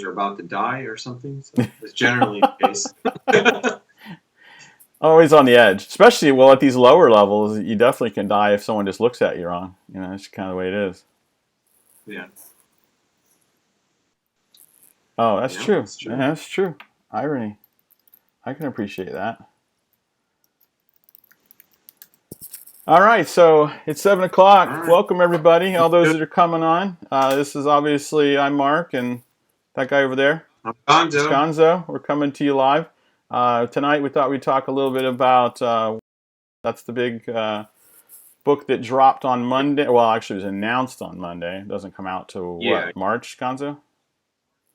you're about to die or something. So it's generally the case. Always on the edge, especially well at these lower levels. You definitely can die if someone just looks at you wrong. You know, that's kind of the way it is. Yeah. Oh, that's Yeah, true. that's Yeah, true. that's true. Irony. I can appreciate that. All right, so it's 7 o'clock. All right. Welcome everybody, all those Good. that are coming on. This is obviously I'm Mark, and that guy over there I'm is Gonzo. Gonzo. We're coming to you live tonight. We thought we'd talk a little bit about that's the big book that dropped on Monday. Well, actually, it was announced on Monday. It doesn't come out till Yeah, what, March, Gonzo?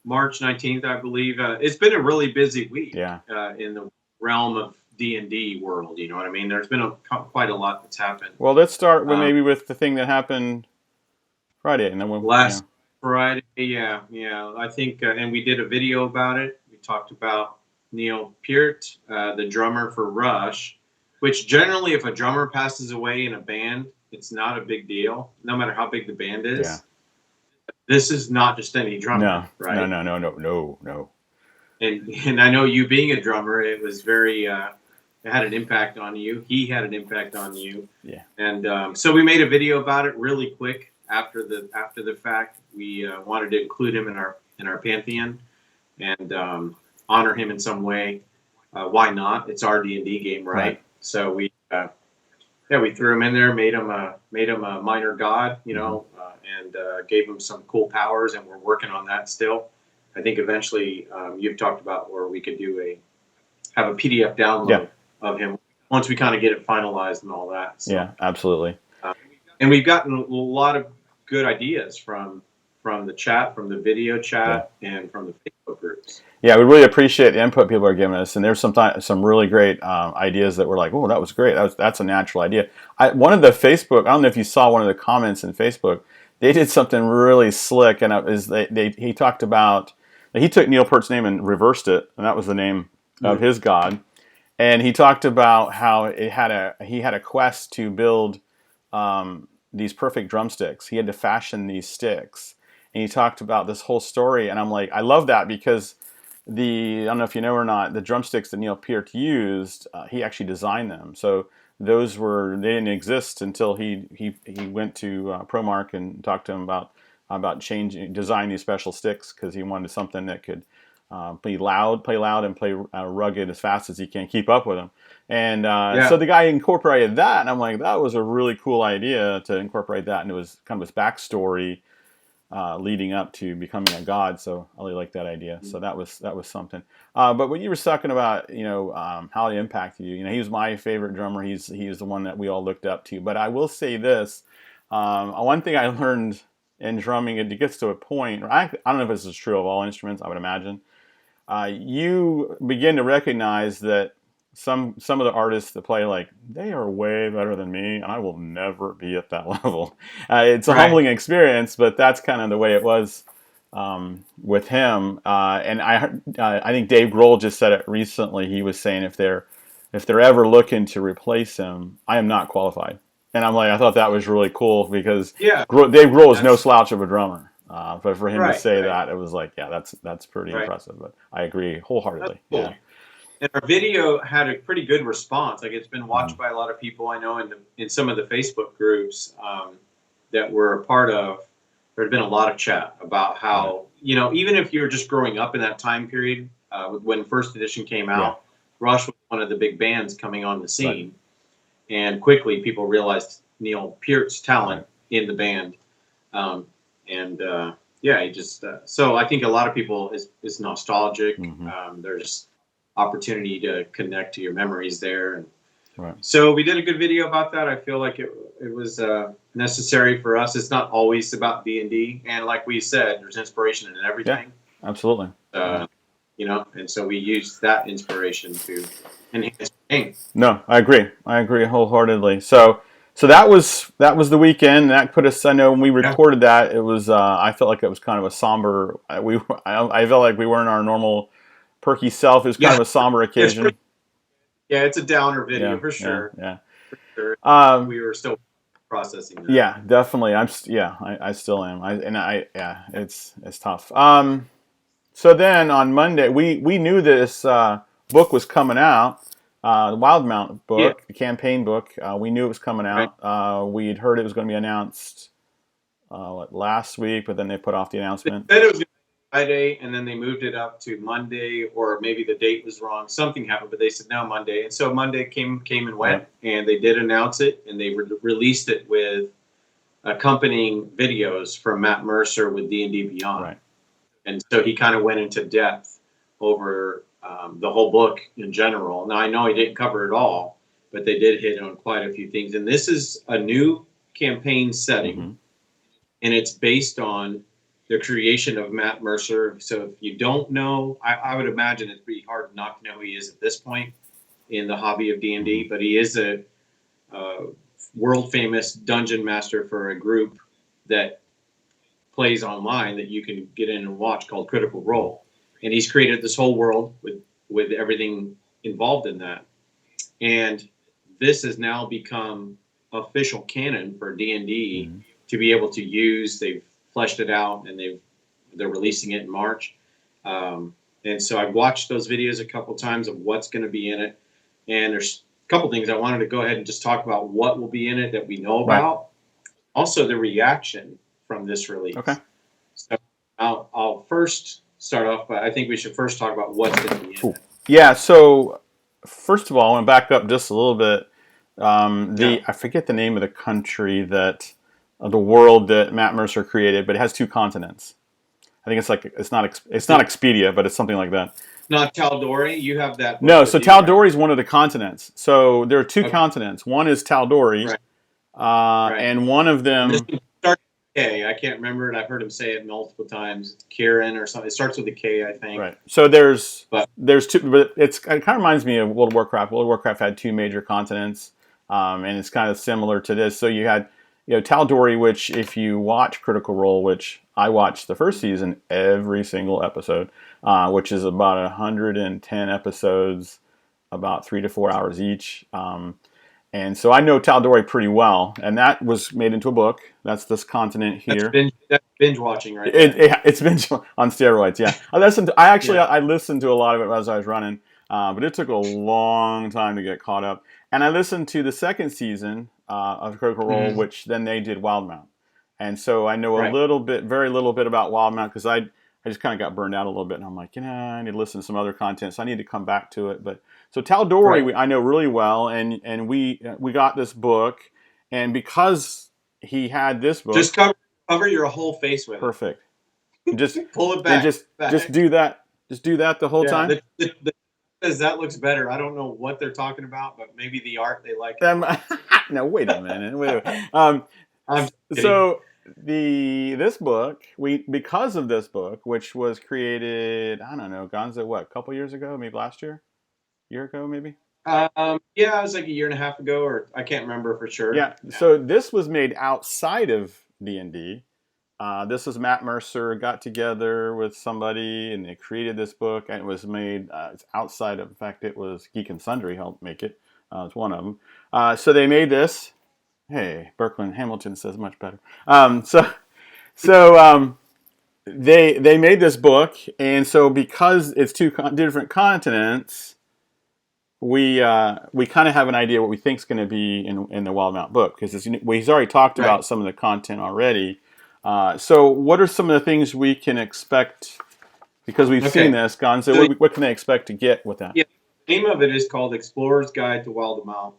March 19th, I believe. It's been a really busy week Yeah. in the realm of D&D world. You know what I mean? There's been quite a lot that's happened. Well, let's start with Um, maybe with the thing that happened Friday, and then we'll, last Friday, yeah. I think, and we did a video about it. We talked about Neil Peart, the drummer for Rush, which generally, if a drummer passes away in a band, it's not a big deal, no matter how big the band yeah. is. This is not just any drummer, No, no, right? no, no, no, no, no. And I know you being a drummer, it was very it had an impact on you. He had an impact on you. Yeah. And so we made a video about it really quick after the fact. We wanted to include him in our pantheon and honor him in some way. Why not? It's our D&D game, right? So we threw him in there, made him a minor god, you know, and gave him some cool powers, and we're working on that still. I think eventually you've talked about where we could have a PDF download of him once we kind of get it finalized and all that. So, yeah, absolutely. And we've gotten a lot of good ideas from the chat, from the video chat, and from the Facebook groups. Yeah, we really appreciate the input people are giving us, and there's some really great ideas that were like, oh, that was great. That's a natural idea. One of the Facebook, I don't know if you saw one of the comments in Facebook. They did something really slick, and he talked about he took Neil Peart's name and reversed it, and that was the name of his god. And he talked about how he had a quest to build these perfect drumsticks. He had to fashion these sticks, and he talked about this whole story. And I'm like, I love that because I don't know if you know or not, the drumsticks that Neil Peart used, he actually designed them. So they didn't exist until he went to ProMark and talked to him about designing these special sticks because he wanted something that could play loud, and play rugged as fast as he can keep up with him. And so the guy incorporated that, and I'm like, that was a really cool idea to incorporate that into his kind of his backstory leading up to becoming a god. So I really like that idea. So that was something. But when you were talking about, how it impacted you, he was my favorite drummer. He's the one that we all looked up to. But I will say this: one thing I learned in drumming, it gets to a point. I don't know if this is true of all instruments. I would imagine you begin to recognize that some of the artists that play, like, they are way better than me, and I will never be at that level. It's a humbling experience, but that's kind of the way it was with him. And I think Dave Grohl just said it recently. He was saying if they're ever looking to replace him, I am not qualified. And I'm like, I thought that was really cool because Dave Grohl is no slouch of a drummer. But for him to say that, it was like, yeah, that's pretty impressive. But I agree wholeheartedly. Cool. Yeah. And our video had a pretty good response. Like, it's been watched by a lot of people I know in some of the Facebook groups that we're a part of. There's been a lot of chat about how, even if you're just growing up in that time period, when First Edition came out, Rush was one of the big bands coming on the scene. And quickly people realized Neil Peart's talent in the band. He just, so I think a lot of people is nostalgic. There's opportunity to connect to your memories there. And so we did a good video about that. I feel like it was necessary for us. It's not always about D&D. And like we said, there's inspiration in everything. Yeah, absolutely. And so we used that inspiration to enhance the game. No, I agree wholeheartely. So that was the weekend. That put us. I know when we recorded that, it was. I felt like it was kind of a somber. I felt like we weren't our normal perky self. It was kind of a somber occasion. It's a downer video for sure. Yeah. For sure. We were still processing that. Yeah, definitely. I still am. It's tough. So then on Monday, we knew this book was coming out, the Wildemount Yeah, book, the campaign book. We knew it was coming right. out. We'd heard it was going to be announced last week, but then they put off the They announcement. said it was going to be Friday, and then they moved it up to Monday, or maybe the date was wrong. Something happened, but they said no Monday, and so Monday came and went, Right. and they did announce it, and they released it with accompanying videos from Matt Mercer with D&D Beyond, Right. and so he kind of went into depth over the whole book in general. Now I know he didn't cover it all, but they did hit on quite a few things, and this is a new campaign setting, Mm-hmm. and it's based on the creation of Matt Mercer. So if you don't know, I would imagine it's pretty hard not to know who he is at this point in the hobby of D&D, Mm-hmm. but he is a world famous dungeon master for a group that plays online that you can get in and watch called Critical Role. And he's created this whole world with everything involved in that. And this has now become official canon for D&D Mm-hmm. to be able to use. They've fleshed it out, and they're releasing it in March. And so I've watched those videos a couple times of what's going to be in it. And there's a couple things I wanted to go ahead and just talk about what will be in it that we know Right. about. Also, the reaction from this Okay. release. So I'll first start off, but I think we should first talk about what's going to be in Cool. it. Yeah. So first of all, I want to back up just a little bit. Yeah. I forget the name of the country that the world that Matt Mercer created, but it has two continents. I think it's not Expedia, but it's something like that. Not Tal'Dorei. You have that book No, so with you, right? Tal'Dorei is one of the continents. So there are two Okay. continents. One is Tal'Dorei, Right. Right. and one of And this them. one starts with a K. I can't remember it. I've heard him say it multiple times. It's Kieran or something. It starts with a K, I think. Right. So But there's two, but it kind of reminds me of World of Warcraft. World of Warcraft had two major continents, and it's kind of similar to this. So you had, Tal'Dorei, which if you watch Critical Role, which I watched the first season, every single episode, which is about 110 episodes, about 3 to 4 hours each. And so I know Tal'Dorei pretty well, and that was made into a book. That's this continent here. that's binge watching right It, there. it, it's been on steroids, yeah. Yeah. I listened to a lot of it as I was running, but it took a long time to get caught up. And I listened to the second season of Critical Role, Mm-hmm. which then they did Wildemount. And so I know a Right. little bit, very little bit about Wildemount because I just kind of got burned out a little bit. And I'm like, I need to listen to some other content, so I need to come back to it. But so Right. Tal'Dorei, I know really well, and we got this book, and because he had this book, Just cover your whole face with perfect. And just it. Pull it and back. just do that. Just do that the whole Yeah. time. Says that looks better. I don't know what they're talking about, but maybe the art they like it. No, wait a minute. Wait a minute. I'm kidding. So this book, because of this book, which was created, I don't know, Gonzo, what, a couple years ago, maybe last year ago, maybe. Yeah, it was like a year and a half ago, or I can't remember for sure. Yeah. So this was made outside of D&D. This was Matt Mercer got together with somebody and they created this book, and it was made. It's outside of. In fact, it was Geek and Sundry helped make it. It's one of them. So they made this. Hey, Berkman Hamilton says much better. So they made this book, and so because it's two different continents, we kind of have an idea what we think is going to be in the Wildemount book because he's already talked Right. about some of the content already. So what are some of the things we can expect because we've Okay. seen this, Gonzo? So- What can they expect to get with that? Yeah. The name of it is called Explorer's Guide to Wildemount.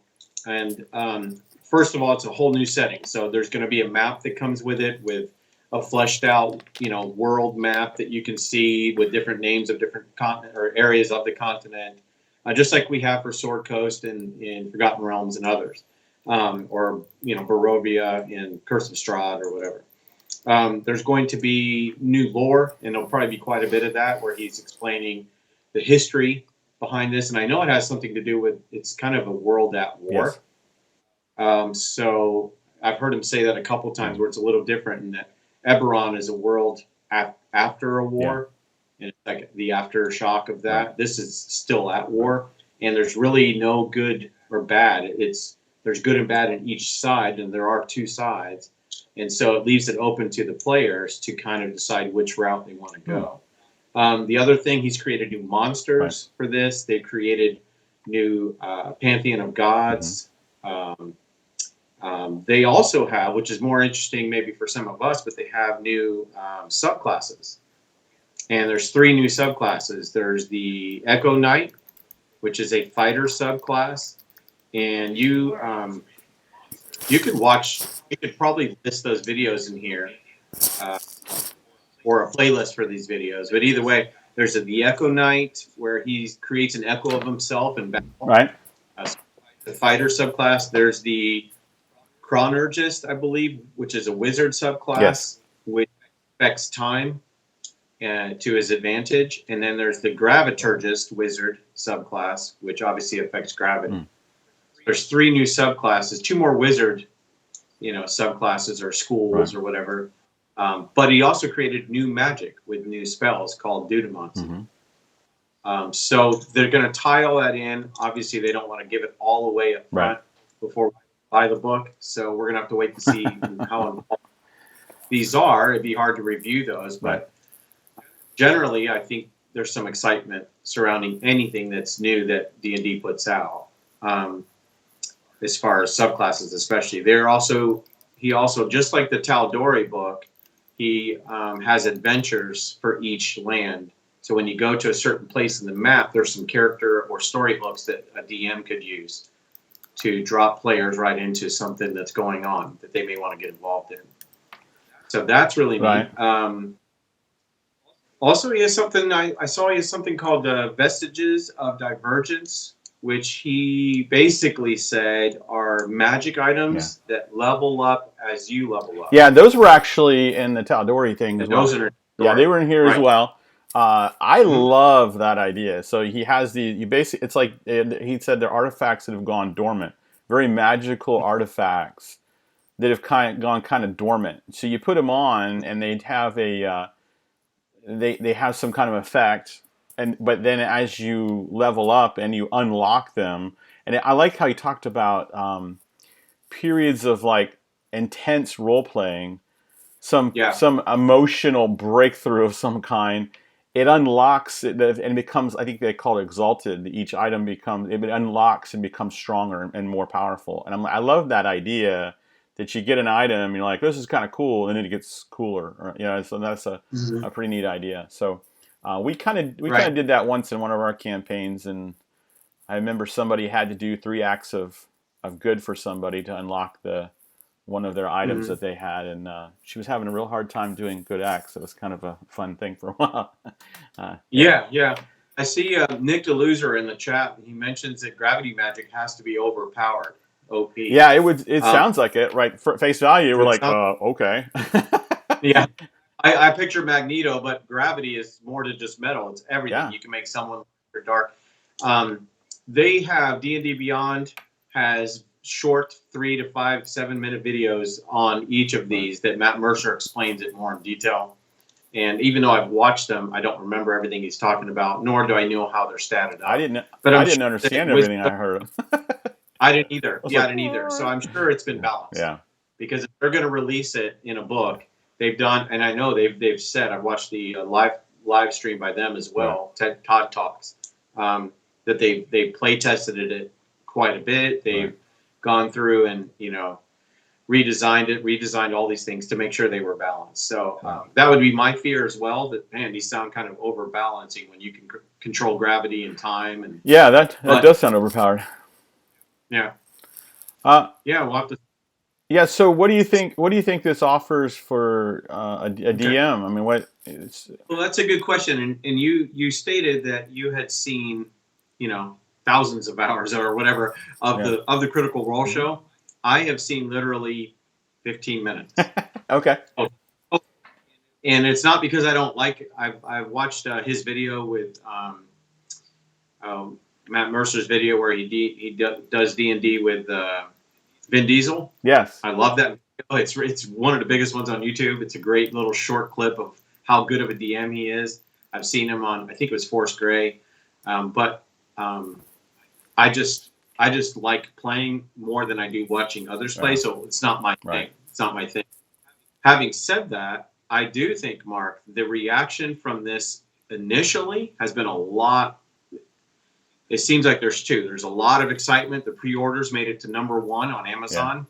And first of all, it's a whole new setting. So there's going to be a map that comes with it, with a fleshed out, world map that you can see with different names of different continent or areas of the continent, just like we have for Sword Coast and in Forgotten Realms and others, or Barovia in Curse of Strahd or whatever. There's going to be new lore, and there'll probably be quite a bit of that where he's explaining the history behind this. And I know it has something to do with it's kind of a world at war. Yes. So I've heard him say that a couple times where it's a little different, in that Eberron is a world after a war, and it's like the aftershock of that. Right. This is still at war, and there's really no good or bad. There's good and bad in each side, and there are two sides. And so it leaves it open to the players to kind of decide which route they want to go. The other thing, he's created new monsters for this. They've created new pantheon of gods. They also have, which is more interesting maybe for some of us, but they have new subclasses. And there's 3 new subclasses. There's the Echo Knight, which is a fighter subclass. And you could probably list those videos in here, or a playlist for these videos. But either way, there's the Echo Knight, where he creates an echo of himself in battle. Right. The fighter subclass. There's the Chronergist, I believe, which is a wizard subclass, which affects time to his advantage. And then there's the Graviturgist wizard subclass, which obviously affects gravity. There's 3 new subclasses, 2 more wizard, subclasses or schools or whatever. But he also created new magic with new spells called Dudemonts. So they're going to tie all that in. Obviously, they don't want to give it all away up front before we buy the book. So we're going to have to wait to see how involved these are. It'd be hard to review those. But generally, I think there's some excitement surrounding anything that's new that D&D puts out. As far as subclasses, especially. He also, just like the Tal'Dorei book, he has adventures for each land. So when you go to a certain place in the map, there's some character or story hooks that a DM could use to drop players right into something that's going on that they may want to get involved in. So that's really neat. Also, he has something, I saw he has something called Vestiges of Divergence, which he basically said are magic items that level up as you level up. Yeah, those were actually in the Tal'Dorei thing as well. They were in here as well. I love that idea. So he has it's like he said they're artifacts that have gone dormant, very magical artifacts that have gone kind of dormant. So you put them on, and they'd have they have some kind of effect. But then as you level up and you unlock them, and I like how he talked about periods of like intense role playing, some emotional breakthrough of some kind. It unlocks it, and it becomes, I think they call it exalted. Each item it unlocks and becomes stronger and more powerful. And I love that idea that you get an item and you're like, this is kind of cool, and then it gets cooler. So that's a pretty neat idea. So. We kind of did that once in one of our campaigns, and I remember somebody had to do 3 acts of good for somebody to unlock one of their items that they had, and she was having a real hard time doing good acts. It was kind of a fun thing for a while. Yeah. I see Nick DeLuser in the chat. He mentions that gravity magic has to be overpowered. OP. Yeah, it sounds like it, right? For face value, we're like, okay. Yeah. I picture Magneto, but gravity is more than just metal. It's everything. Yeah. You can make someone dark. They have D&D Beyond has short 3 to 5, 7-minute videos on each of these that Matt Mercer explains it more in detail. And even though I've watched them, I don't remember everything he's talking about, nor do I know how they're statted up. I didn't understand everything I heard. I didn't either. I didn't either. So I'm sure it's been balanced. Yeah. Because if they're going to release it in a book, they've done, and I know they've said, I've watched the live stream by them as well, Todd Talks, that they play tested it quite a bit. They've gone through and redesigned all these things to make sure they were balanced. So that would be my fear as well. That these sound kind of overbalancing when you can control gravity and time. And that does sound overpowered. Yeah. We'll have to. Yeah. So what do you think? What do you think this offers for a DM? I mean, Well, that's a good question. And you stated that you had seen, thousands of hours or whatever of the Critical Role show. I have seen literally 15 minutes. Okay. And it's not because I don't like it. I've watched his video with Matt Mercer's video where he does D&D with Vin Diesel. Yes. I love that video. It's one of the biggest ones on YouTube. It's a great little short clip of how good of a DM he is. I've seen him on, I think it was Force Grey. But I just like playing more than I do watching others play. So it's not my thing. It's not my thing. Having said that, I do think, Mark, the reaction from this initially has been a lot. It seems like there's a lot of excitement. The pre-orders made it to #1 on Amazon,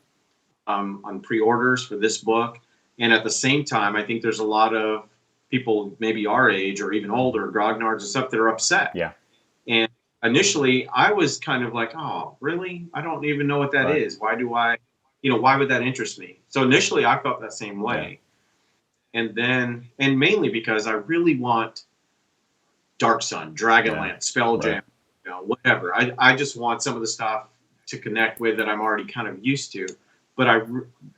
on pre-orders for this book. And at the same time, I think there's a lot of people maybe our age or even older, grognards and stuff, that are upset. Yeah. And initially I was kind of like, oh, really? I don't even know what that is. Why do I, why would that interest me? So initially I felt that same way. And then, and mainly because I really want Dark Sun, Dragonlance, Spelljam, whatever. I just want some of the stuff to connect with that I'm already kind of used to. But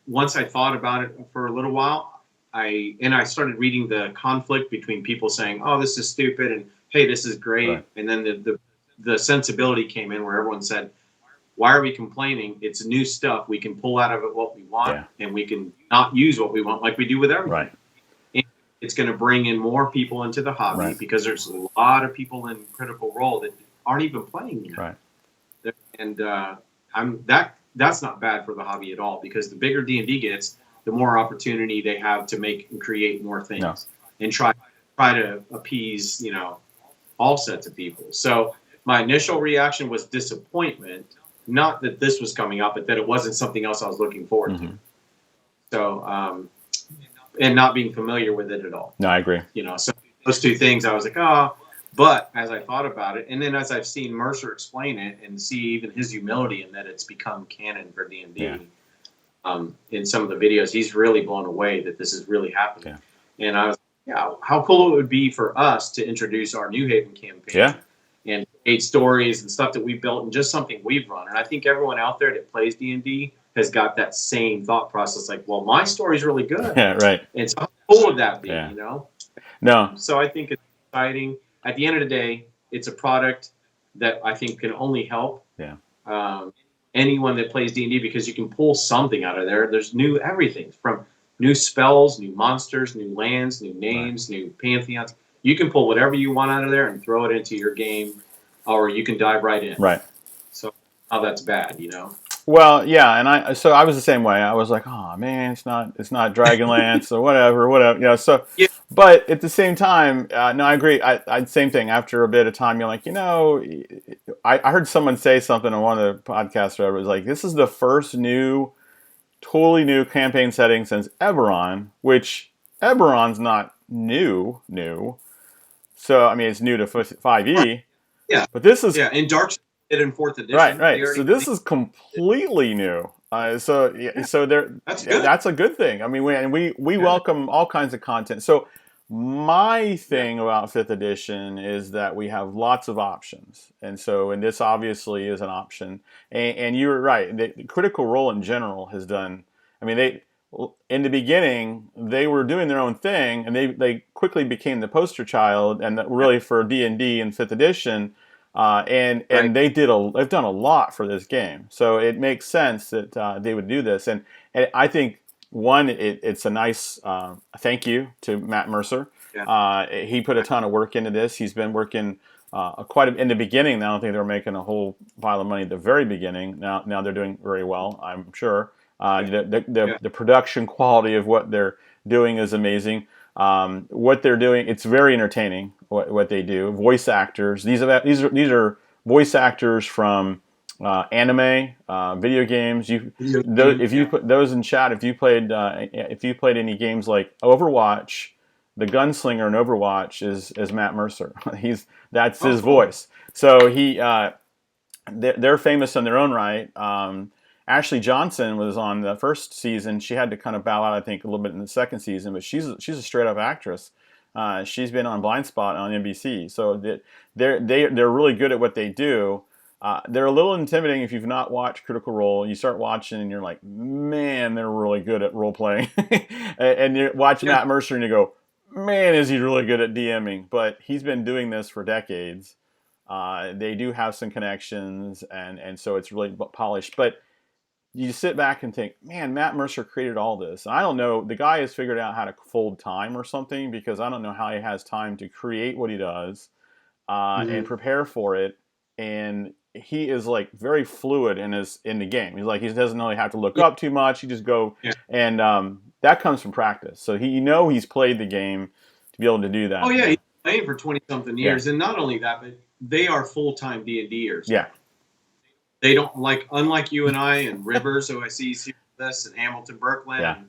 once I thought about it for a little while, I started reading the conflict between people saying, oh, this is stupid, and hey, this is great. Right. And then the sensibility came in where everyone said, why are we complaining? It's new stuff. We can pull out of it what we want, and we can not use what we want like we do with everything. Right. And it's going to bring in more people into the hobby because there's a lot of people in Critical Role that aren't even playing yet. Right. And that's not bad for the hobby at all, because the bigger D&D gets, the more opportunity they have to make and create more things and try to appease, all sets of people. So my initial reaction was disappointment, not that this was coming up, but that it wasn't something else I was looking forward to. So, and not being familiar with it at all. No, I agree. So those two things, I was like, oh. But as I thought about it, and then as I've seen Mercer explain it and see even his humility in that it's become canon for D&D, in some of the videos, he's really blown away that this is really happening. And I was how cool it would be for us to introduce our New Haven campaign and create stories and stuff that we've built and just something we've run. And I think everyone out there that plays D&D has got that same thought process, like, well, my story's really good. Yeah, right. And so how cool would that be, No. So I think it's exciting. At the end of the day, it's a product that I think can only help anyone that plays D&D, because you can pull something out of there. There's new everything, from new spells, new monsters, new lands, new names, new pantheons. You can pull whatever you want out of there and throw it into your game, or you can dive right in. Right. So how that's bad, Well, yeah, and I was the same way. I was like, oh man, it's not Dragonlance or whatever. So, but at the same time, no, I agree. I same thing. After a bit of time, you're like, I heard someone say something on one of the podcasts where it was like, this is the first totally new campaign setting since Eberron, which Eberron's not new. So I mean, it's new to 5e. Yeah. But this is in Dark Sun in 4th edition. Right. So this is completely new. So that's a good thing. I mean, we welcome all kinds of content. So my thing about 5th edition is that we have lots of options, and this obviously is an option. And you were right. The Critical Role in general has done. I mean, in the beginning they were doing their own thing, and they quickly became the poster child, and really for D&D in 5th edition. And they've done a lot for this game, so it makes sense that they would do this. And I think it's a nice thank you to Matt Mercer. He put a ton of work into this. He's been working in the beginning. I don't think they were making a whole pile of money at the very beginning. Now they're doing very well, I'm sure. The production quality of what they're doing is amazing. What they're doing, it's very entertaining. What they do, voice actors. These are voice actors from anime, video games. If you put those in chat, if you played any games like Overwatch, the gunslinger in Overwatch is Matt Mercer. That's his voice. So they're famous in their own right. Ashley Johnson was on the first season. She had to kind of bow out, I think, a little bit in the second season, but she's a straight up actress. She's been on Blind Spot on NBC, so they're really good at what they do. They're a little intimidating if you've not watched Critical Role. You start watching and you're like, man, they're really good at role playing. And you watch Matt Mercer and you go, man, is he really good at DMing? But he's been doing this for decades. They do have some connections, and so it's really polished. But you sit back and think, man, Matt Mercer created all this. And I don't know, the guy has figured out how to fold time or something, because I don't know how he has time to create what he does and prepare for it. And he is like very fluid in the game. He's like, he doesn't really have to look up too much. He just go, and that comes from practice. So he's played the game to be able to do that. Oh yeah, he playing for 20-something Yeah. years, and not only that, but they are full-time D&Ders. Yeah. They don't unlike you and I and Rivers, who I see here with us, and Hamilton Berkland, Yeah.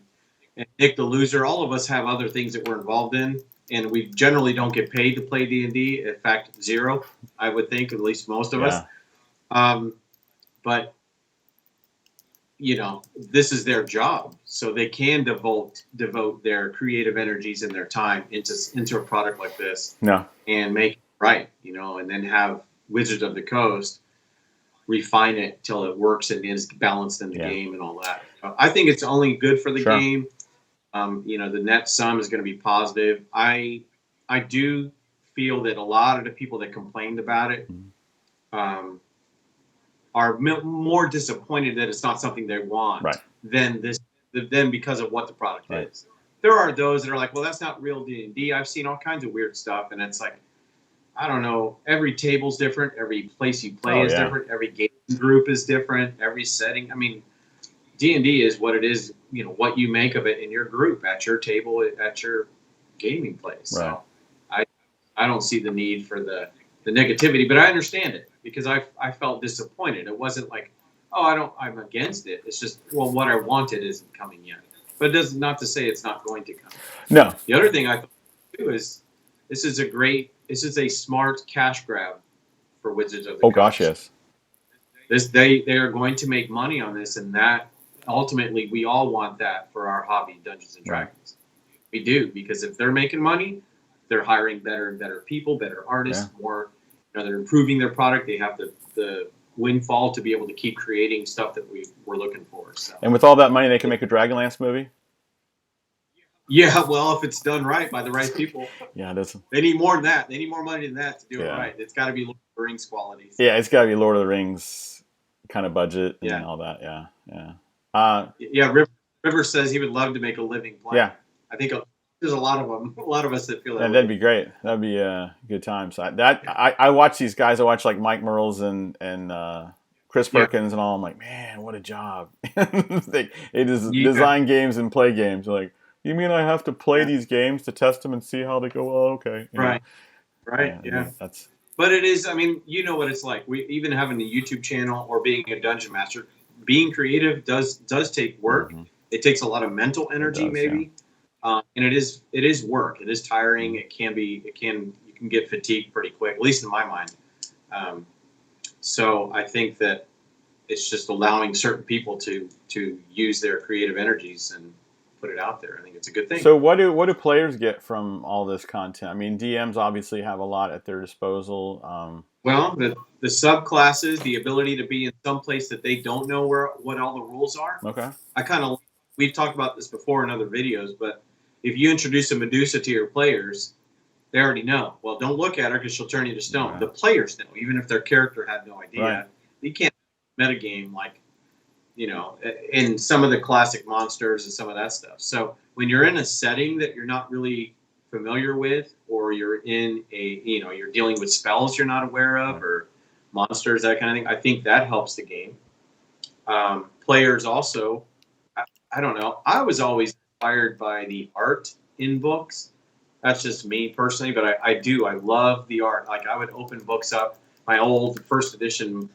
and Nick the Loser. All of us have other things that we're involved in, and we generally don't get paid to play D&D. In fact, zero, I would think, at least most of us. But you know, this is their job, so they can devote their creative energies and their time into a product like this, and make it right, you know, and then have Wizards of the Coast refine it till it works and is balanced in the game and all that. I think it's only good for the game. You know, the net sum is going to be positive. I do feel that a lot of the people that complained about it are more disappointed that it's not something they want than because of what the product is. There are those that are like, well, that's not real D&D. I've seen all kinds of weird stuff, and it's like, I don't know. Every table's different. Every place you play is different. Every game group is different. Every setting. I mean, D&D is what it is. You know, what you make of it in your group, at your table, at your gaming place. So I don't see the need for the negativity, but I understand it, because I felt disappointed. It wasn't like, oh, I'm against it. It's just, well, what I wanted isn't coming yet. But it does not to say it's not going to come. No. The other thing I thought too is this is a smart cash grab for Wizards of the Coast. Oh gosh, yes. They are going to make money on this, and that ultimately we all want that for our hobby, Dungeons and Dragons. We do, because if they're making money, they're hiring better and better people, better artists, more. You know, they're improving their product. They have the windfall to be able to keep creating stuff that we're looking for. So. And with all that money, they can make a Dragonlance movie? Yeah, well, if it's done right by the right people. Yeah, it is. They need more than that. They need more money than that to do it right. It's got to be Lord of the Rings quality. Yeah, it's got to be Lord of the Rings kind of budget and all that. Yeah. River says he would love to make a living play. Yeah. I think there's a lot of us that feel that. Yeah, that'd be great. That'd be a good time. So I watch these guys. I watch like Mike Merles and Chris Perkins and all. I'm like, man, what a job! They just design games and play games. Like, you mean I have to play these games to test them and see how they go? Oh, okay. Right. That's. But it is. I mean, you know what it's like. We even having a YouTube channel or being a dungeon master, being creative does take work. Mm-hmm. It takes a lot of mental energy, maybe. And it is work. It is tiring. It can be. You can get fatigued pretty quick, at least in my mind. So I think that it's just allowing certain people to use their creative energies and put it out there. I think it's a good thing. So what do players get from all this content? I mean, DMs obviously have a lot at their disposal. Well, the subclasses, the ability to be in some place that they don't know what all the rules are. Okay. We've talked about this before in other videos, but if you introduce a Medusa to your players, they already know. Well, don't look at her because she'll turn you to stone. Right. The players know, even if their character had no idea. Right. You can't metagame like, you know, in some of the classic monsters and some of that stuff. So when you're in a setting that you're not really familiar with, or you're in you're dealing with spells you're not aware of, or monsters, that kind of thing, I think that helps the game. Players also, I don't know. I was always inspired by the art in books. That's just me personally, but I love the art. Like, I would open books up, my old first edition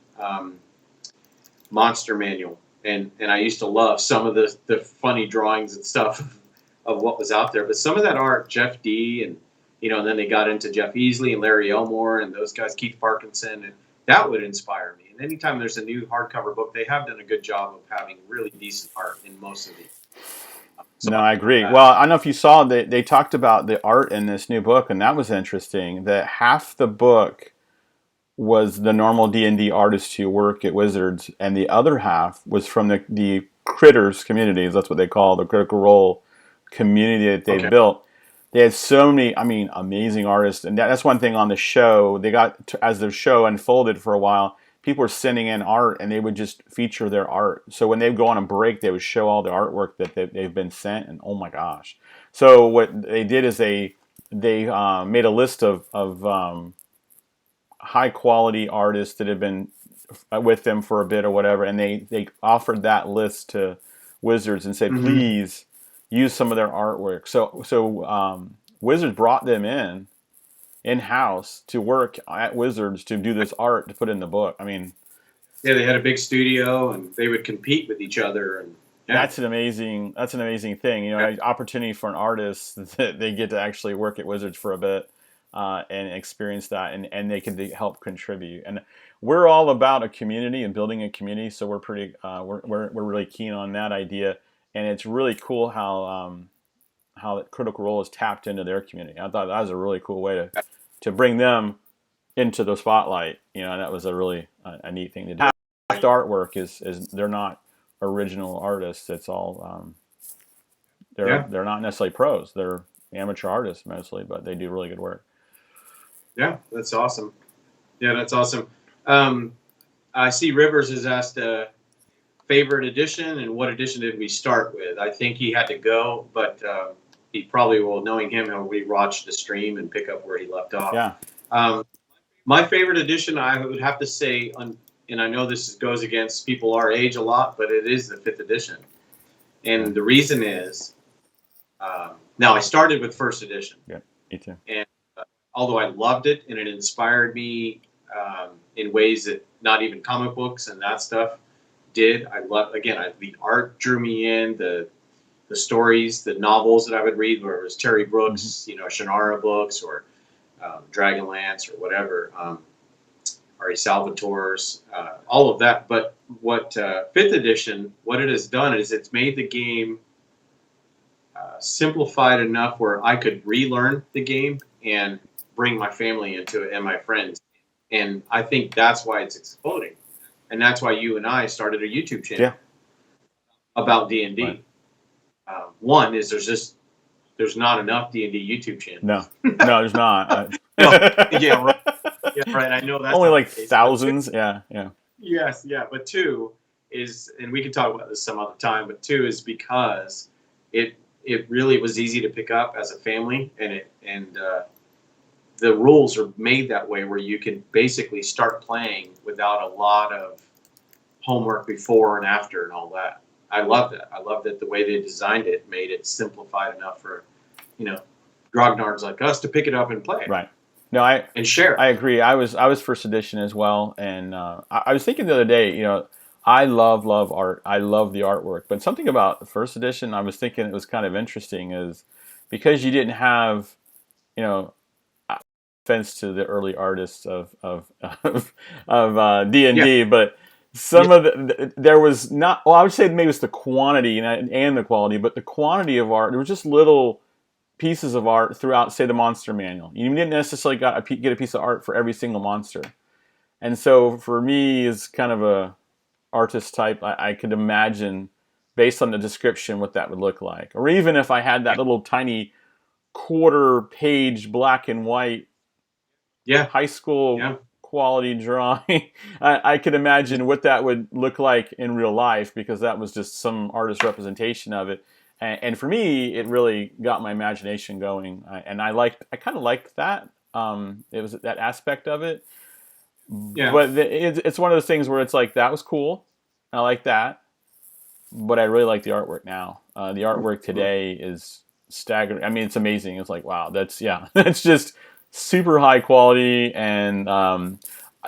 monster manual, and I used to love some of the funny drawings and stuff of what was out there. But some of that art, Jeff D. and then they got into Jeff Easley and Larry Elmore and those guys, Keith Parkinson, and that would inspire me. And anytime there's a new hardcover book, they have done a good job of having really decent art in most of these. No, I agree. Well, I don't know if you saw that they talked about the art in this new book, and that was interesting. That half the book was the normal D&D artists who work at Wizards, and the other half was from the Critters communities. That's what they call the Critical Role community that they built. They had so many, amazing artists, and that's one thing on the show. They got as the show unfolded for a while, people were sending in art, and they would just feature their art. So when they would go on a break, they would show all the artwork that they've been sent, and oh my gosh! So what they did is they made a list of high quality artists that had been with them for a bit or whatever, and they offered that list to Wizards and said, please use some of their artwork. So Wizards brought them in in house to work at Wizards to do this art to put in the book. I mean, Yeah, they had a big studio, and they would compete with each other, and yeah, that's an amazing thing. You know, yeah, an opportunity for an artist that they get to actually work at Wizards for a bit and experience that, and they can help contribute. And we're all about a community and building a community, so we're pretty we're really keen on that idea. And it's really cool how Critical Role is tapped into their community. I thought that was a really cool way to bring them into the spotlight. You know, and that was a really a neat thing to do. Half the artwork is they're not original artists. It's all yeah, they're not necessarily pros. They're amateur artists mostly, but they do really good work. yeah. That's awesome. Yeah, that's awesome. Um, I see Rivers has asked favorite edition, and what edition did we start with? I think he had to go, but he probably will, knowing him, he'll rewatch the stream and pick up where he left off. Yeah. Um, my favorite edition, I would have to say, and I know this goes against people our age a lot, but it is the 5th edition. And the reason is, now I started with 1st edition. Yeah, me too. And although I loved it and it inspired me in ways that not even comic books and that stuff did. The art drew me in, the stories, the novels that I would read, where it was Terry Brooks, Shannara books, or Dragonlance, or whatever, Ari Salvatore's, all of that. But what 5th edition, what it has done is it's made the game simplified enough where I could relearn the game and bring my family into it and my friends. And I think that's why it's exploding. And that's why you and I started a YouTube channel about D&D. Right. One is there's not enough D&D YouTube channels. No, there's not. Yeah, right. Yeah, right. I know that's only not like the case, thousands. Yeah. Yes, yeah. But 2 is, and we can talk about this some other time, but 2 is because it really was easy to pick up as a family, and the rules are made that way where you can basically start playing without a lot of homework before and after and all that. I love that. I love that the way they designed it made it simplified enough for, grognards like us to pick it up and play. Right. No, and share. I agree. I was 1st edition as well, and I was thinking the other day, I love art. I love the artwork, but something about the 1st edition, I was thinking it was kind of interesting, is because you didn't have, offense to the early artists of D&D, but some of there was not. Well, I would say maybe it was the quantity and the quality, but the quantity of art. There were just little pieces of art throughout, say, the monster manual. You didn't necessarily get a piece of art for every single monster, and so for me, as kind of a artist type, I could imagine, based on the description, what that would look like, or even if I had that little tiny quarter-page black and white. Yeah. High school quality drawing. I could imagine what that would look like in real life, because that was just some artist representation of it. And for me, it really got my imagination going. And I kind of liked that. It was that aspect of it. Yeah. But it's one of those things where it's like, that was cool. I like that. But I really like the artwork now. The artwork today is staggering. I mean, it's amazing. It's like, wow, that's just super high quality, and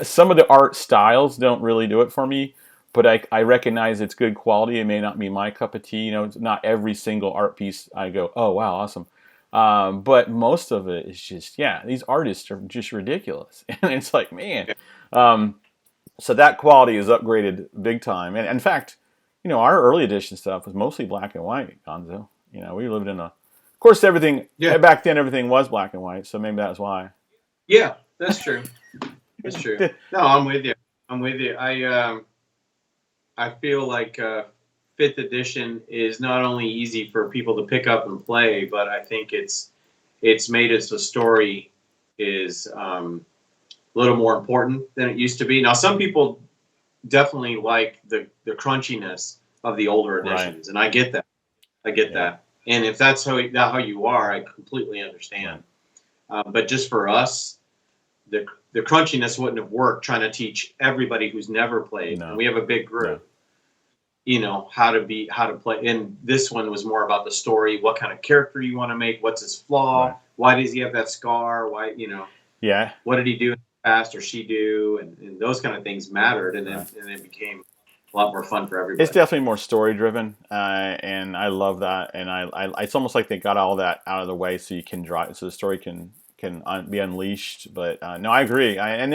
some of the art styles don't really do it for me, but I recognize it's good quality. It may not be my cup of tea. It's not every single art piece I go, oh wow, awesome. But most of it is just, these artists are just ridiculous, and it's like, man. So that quality is upgraded big time. And in fact, our early edition stuff was mostly black and white, Gonzo. We lived in of course, everything back then, everything was black and white, so maybe that's why. Yeah, that's true. That's true. No, I'm with you. I feel like 5th edition is not only easy for people to pick up and play, but I think it's made it so story is a little more important than it used to be. Now, some people definitely like the crunchiness of the older editions, and I get that. That. And if that's how you are, I completely understand. But just for us, the crunchiness wouldn't have worked trying to teach everybody who's never played. No. And we have a big group. No. How to play. And this one was more about the story, what kind of character you want to make, what's his flaw, why does he have that scar, why. Yeah. what did he do in the past or she do, and those kind of things mattered, and then Right. and it became a lot more fun for It's everybody. definitely more story driven, and I love that. And it's almost like they got all that out of the way so you can drive, so the story can be unleashed. But no, I agree. And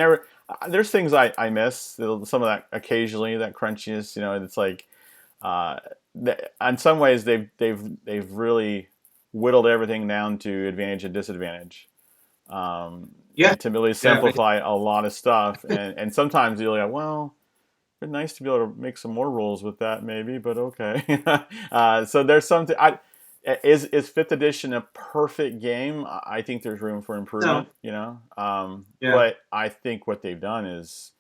there's things I miss. Some of that occasionally, that crunchiness. It's like uh, in some ways they've really whittled everything down to advantage and disadvantage, Yeah, to really yeah, simplify a lot of stuff. And sometimes you're like, well, it'd be nice to be able to make some more rules with that, maybe, but okay. So there's something. Is fifth edition a perfect game? I think there's room for no, improvement. yeah. But I think what they've done is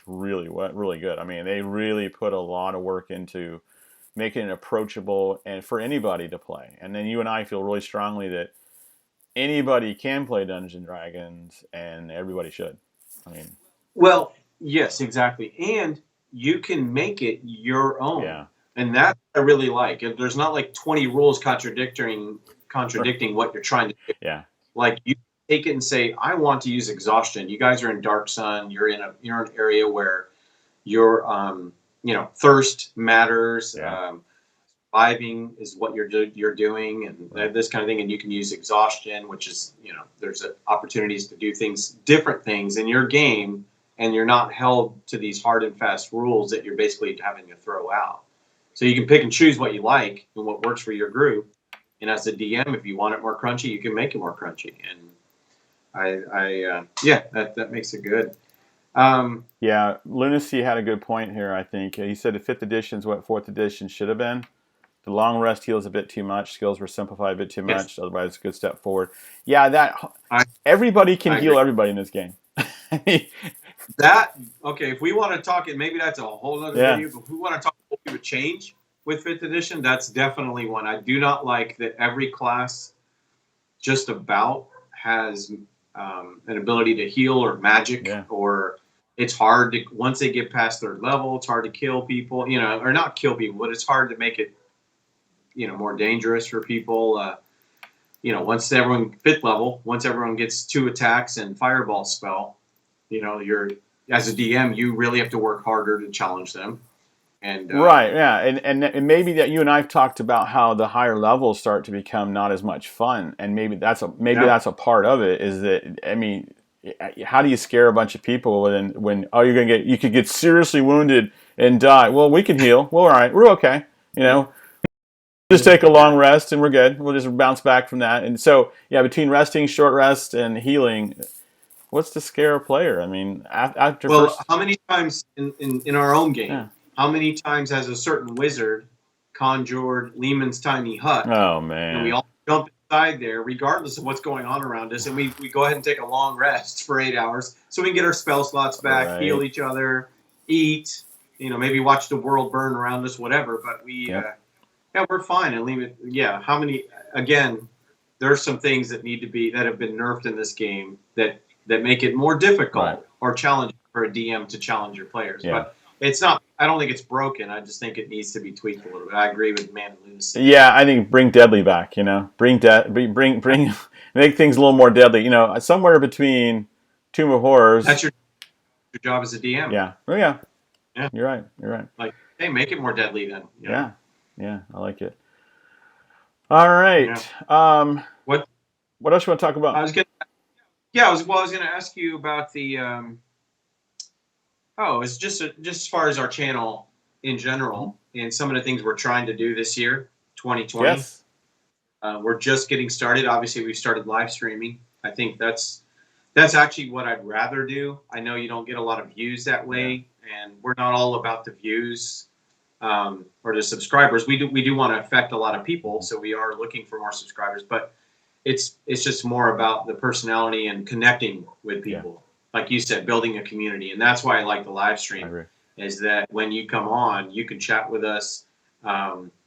really good. I mean, they really put a lot of work into making it approachable and for anybody to play. And then you and I feel really strongly that anybody can play Dungeons and Dragons, and everybody should. I mean, Well, yes, exactly. And you can make it your own. yeah, And that I really like. If there's not like 20 rules contradicting what you're trying to do. yeah, Like you take it and say, I want to use exhaustion. You guys are in Dark Sun. You're in an area where your thirst matters. yeah, Surviving is what you're doing, right, and this kind of thing. And you can use exhaustion, which is there's opportunities to do different things in your game, and you're not held to these hard and fast rules that you're basically having to throw out. So you can pick and choose what you like and what works for your group. And as a DM, if you want it more crunchy, you can make it more crunchy. And yeah, that makes it good. Um, yeah. Lunacy had a good point here. I think he said the fifth edition is what fourth edition should have been. The long rest heals a bit too much. Skills were simplified a bit too yes, much. Otherwise, it's a good step forward. Yeah, that I everybody can I heal agree. everybody in this game. That okay? If we want to talk it, maybe that's a whole other Yeah, video. But if we want to talk what we would change with fifth edition, that's definitely one. I do not like that every class just about has an ability to heal or magic, yeah, or it's hard to once they get past third level, it's hard to kill people, or not kill people, but it's hard to make it more dangerous for people. Once everyone fifth level, once everyone gets 2 attacks and fireball spell, you're as a DM, you really have to work harder to challenge them. And right. Yeah, and maybe that you and I've talked about how the higher levels start to become not as much fun, and maybe yeah, that's a part of it. Is that I mean, how do you scare a bunch of people when you could get seriously wounded and die? Well, we can heal. Well, all right, we're okay. You know, just take a yeah. long rest and we're good. We'll just bounce back from that. And so, yeah, between resting, short rest, and healing, what's to scare a player? I mean, after Well, first, how many times in our own game, yeah. how many times has a certain wizard conjured Lehman's tiny hut, Oh and we man, all jump inside there, regardless of what's going on around us, and we go ahead and take a long rest for 8 hours so we can get our spell slots back, heal right? each other, eat, maybe watch the world burn around us, whatever. But Yep, yeah, we're fine and leave it. Yeah, how many? Again, there's some things that have been nerfed in this game that make it more right. difficult or challenging for a DM to challenge your players. Yeah, But it's not. I don't think it's broken. I just think it needs to be tweaked a little bit. I agree with Man and Lunacy. yeah. I think bring Deadly back. Bring make things a little more deadly. Somewhere between Tomb of That's Horrors. your job as a DM. Yeah. Oh yeah. Yeah, You're right. You're right. like hey, make it more deadly then. Yeah. Yeah. I like it. All right. Yeah. What What else you want to talk I about? was gonna. Yeah, I was gonna ask you about the. It's just as far as our channel in Mhm. general and some of the things we're trying to do this year, 2020. Yes. We're just getting started. Obviously, we started live streaming. I think that's actually what I'd rather do. I know you don't get a lot of views that Yeah. way, and we're not all about the views or the subscribers. We do want to affect a lot of people, so we are looking for more subscribers. But it's just more about the personality and connecting with Yeah. people, like you said, building a community, and that's why I like the live I stream. agree. Is that when you come on, you can chat with us.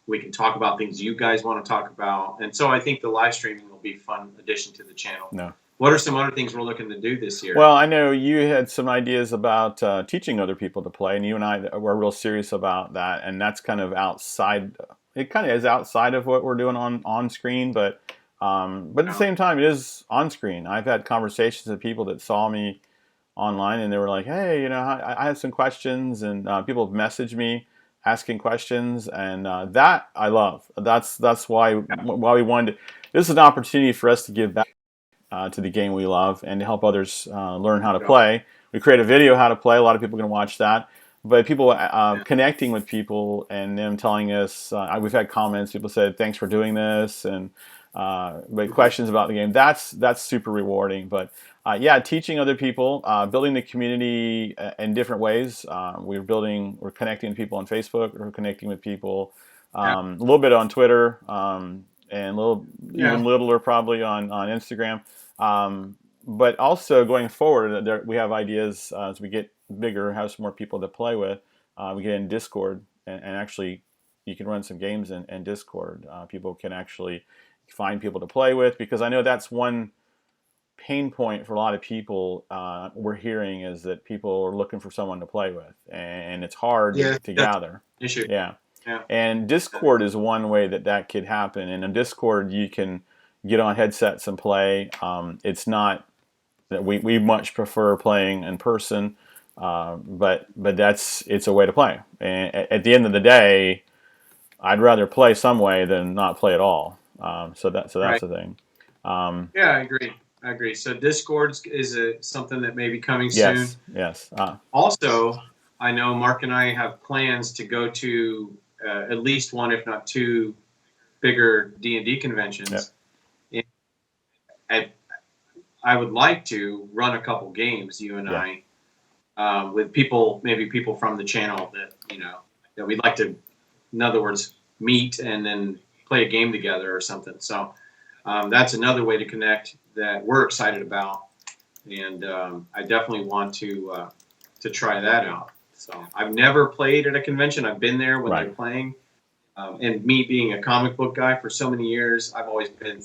We can talk about things you guys want to talk about, and so I think the live streaming will be a fun addition to the channel. No. What are some other things we're looking to do this year? Well, I know you had some ideas about teaching other people to play, and you and I were real serious about that. And that's kind of outside. It kind of is outside of what we're doing on screen, but But at the same time, it is on screen. I've had conversations with people that saw me online, and they were like, "Hey, I have some questions," and people have messaged me asking questions, and that I love. That's why we wanted. This is an opportunity for us to give back to the game we love and to help others learn how to play. We create a video how to play. A lot of people can watch that. But people connecting with people and them telling us, we've had comments. People said, "Thanks for doing this," and but questions about the game. That's super rewarding. But yeah, teaching other people, building the community in different ways. We're connecting with people on Facebook. We're connecting with people a little bit on Twitter, and even littler probably on Instagram. But also going forward, we have ideas as we get bigger, have some more people to play with. We get in Discord, and actually, you can run some games in Discord. People can actually find people to play with, because I know that's one pain point for a lot of people. We're hearing is that people are looking for someone to play with, and it's hard to gather. Issue. Yeah. Yeah. And Discord is one way that could happen. And in Discord, you can get on headsets and play. It's not that we much prefer playing in person, but it's a way to play. And at the end of the day, I'd rather play some way than not play at all. So that's the thing. Yeah, I agree. So Discord is something that may be coming soon. Yes. Also, I know Mark and I have plans to go to at least one, if not two, bigger D&D conventions. Yep. And I would like to run a couple games, you and I, with people, maybe people from the channel that we'd like to, in other words, meet and then play a game together or something. So that's another way to connect that we're excited about, and I definitely want to try that out. So I've never played at a convention. I've been there when they're playing, and me being a comic book guy for so many years, I've always been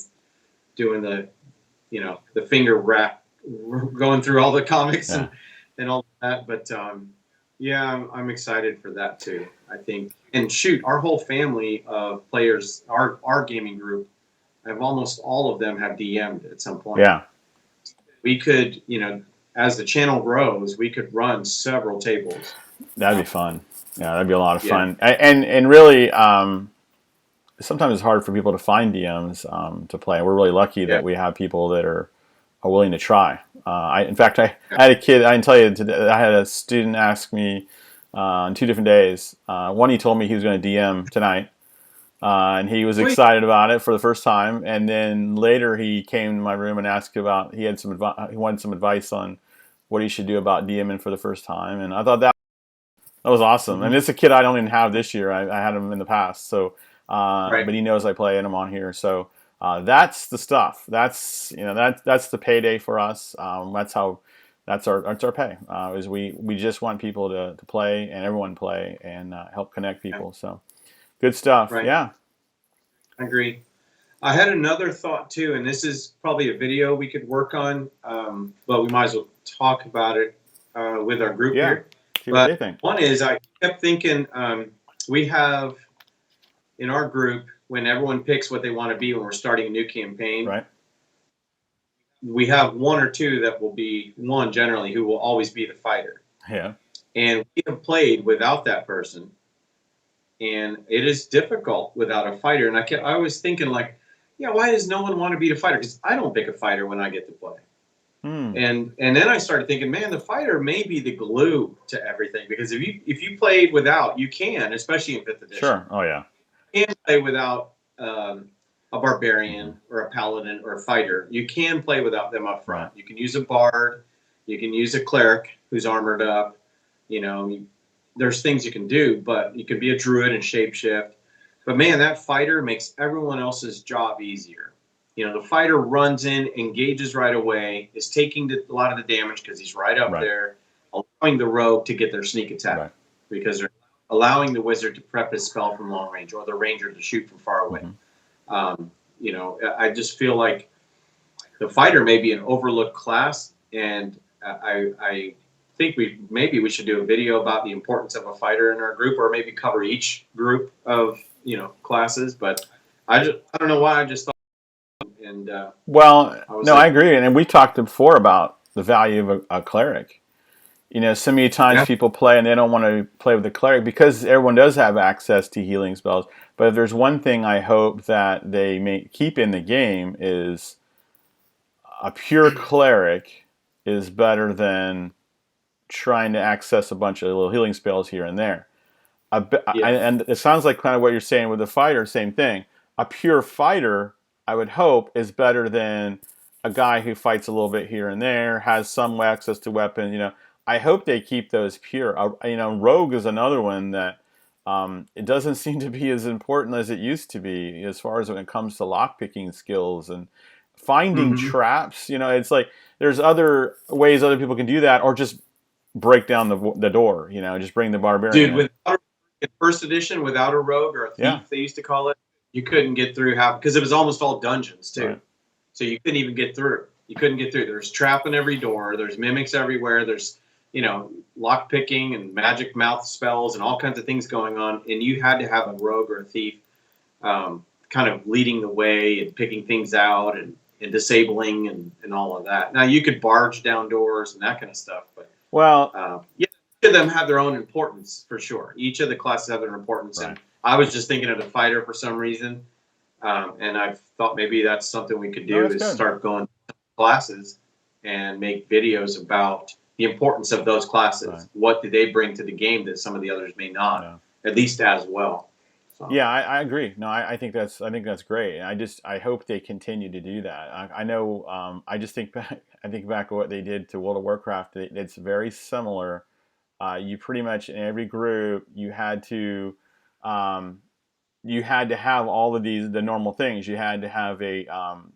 doing the finger wrap, going through all the comics and all that. But yeah, I'm excited for that too. I think, and shoot, our whole family of players, our gaming group, almost all of them have DM'd at some point. Yeah. We could, as the channel grows, we could run several tables. That'd be fun. Yeah, that'd be a lot of fun. And really, sometimes it's hard for people to find DMs to play. We're really lucky that we have people that are willing to try. In fact, I had a kid. I can tell you today, I had a student ask me on 2 different days. One, he told me he was going to DM tonight. And he was excited about it for the first time. And then later he came to my room and asked about, he wanted some advice on what he should do about DMing for the first time. And I thought that was awesome. Mm-hmm. And it's a kid I don't even have this year. I had him in the past. So, but he knows I play and I'm on here. So that's the stuff. That's the payday for us. That's our pay. Is we just want people to play and everyone play and help connect people. So. Good stuff. Right. Yeah. I agree. I had another thought too, and this is probably a video we could work on, but we might as well talk about it with our group here. See what they think. One is, I kept thinking, we have in our group, when everyone picks what they want to be when we're starting a new campaign, right? We have one or two that will be one generally who will always be the fighter. Yeah. And we have played without that person. And it is difficult without a fighter. And I was thinking why does no one want to be the fighter? Because I don't pick a fighter when I get to play. And then I started thinking, man, the fighter may be the glue to everything. Because if you played without, you can, especially in 5th edition. Sure. Oh, yeah. You can play without a barbarian or a paladin or a fighter. You can play without them up front. Right. You can use a bard. You can use a cleric who's armored up. There's things you can do, but you can be a druid and shapeshift. But man, that fighter makes everyone else's job easier. The fighter runs in, engages right away, is taking a lot of the damage because he's right up there, allowing the rogue to get their sneak attack because they're allowing the wizard to prep his spell from long range or the ranger to shoot from far away. I just feel like the fighter may be an overlooked class, and I think we should do a video about the importance of a fighter in our group, or maybe cover each group of classes. But I don't know why I just thought, and Well, I was no, I like, agree, and we talked before about the value of a cleric. So many times yeah, people play and they don't want to play with the cleric because everyone does have access to healing spells. But if there's one thing I hope that they may keep in the game is a pure cleric is better than trying to access a bunch of little healing spells here and there. yeah, And it sounds like kind of what you're saying with the fighter, same thing. A pure fighter, I would hope, is better than a guy who fights a little bit here and there, has some access to weapons. I hope they keep those pure. Rogue is another one that it doesn't seem to be as important as it used to be as far as when it comes to lockpicking skills and finding hmm traps. It's like there's other ways other people can do that, or just break down the door. Just bring the barbarian dude. in. In first edition, without a rogue or a Yeah, thief, they used to call it, you couldn't get through half because it was almost all dungeons too. right. So you couldn't even get through. You couldn't get through. There's trap in every door. There's mimics everywhere. There's lock picking and magic mouth spells and all kinds of things going on, and you had to have a rogue or a thief kind of leading the way and picking things out and disabling and all of that. Now you could barge down doors and that kind of stuff, but Well, yeah, each of them have their own importance for sure. Each of the classes have their importance, right. and I was just thinking of the fighter for some reason, and I thought maybe that's something we could No, do that's is good. start going to classes and make videos about the importance of those classes. Right. What do they bring to the game that some of the others may not, No. at least as well. So Yeah, I agree. No, I think that's great. And I hope they continue to do that. I know. I just think back. I think back to what they did to World of Warcraft. It's very similar. You pretty much in every group um, you had to have all of the normal things. You had to have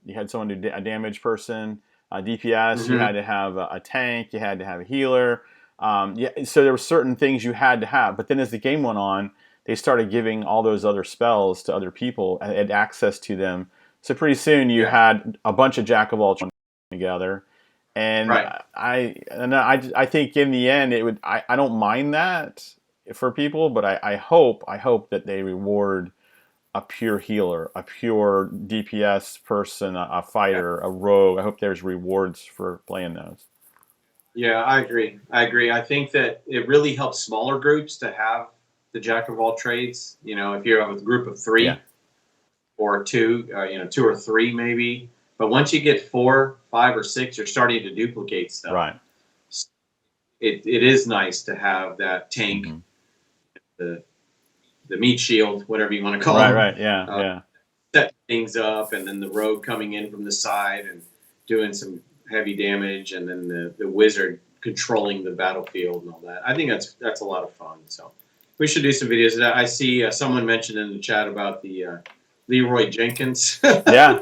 you had someone a damage person, DPS. You hmm had to have a tank. You had to have a healer. Yeah, so there were certain things you had to have. But then as the game went on, they started giving all those other spells to other people and had access to them. So pretty soon you yeah, had a bunch of jack of all trades together. And right. I think in the end it would I don't mind that for people, but I hope that they reward a pure healer, a pure DPS person, a Yeah. fighter, a rogue. I hope there's rewards for playing those. Yeah, I agree. I agree. I think that it really helps smaller groups to have the jack of all trades. If you have a group of Yeah, three or two, two or three maybe. But once you get four, five, or six, you're starting to duplicate stuff. right. It is nice to have that tank, hmm the the meat shield, whatever you want to call Right, them, right. Yeah, uh, yeah. set things up, and then the rogue coming in from the side and doing some heavy damage, and then the wizard controlling the battlefield and all that. I think that's a lot of fun. So we should do some videos of that. I see someone mentioned in the chat about the Leroy Jenkins. Yeah.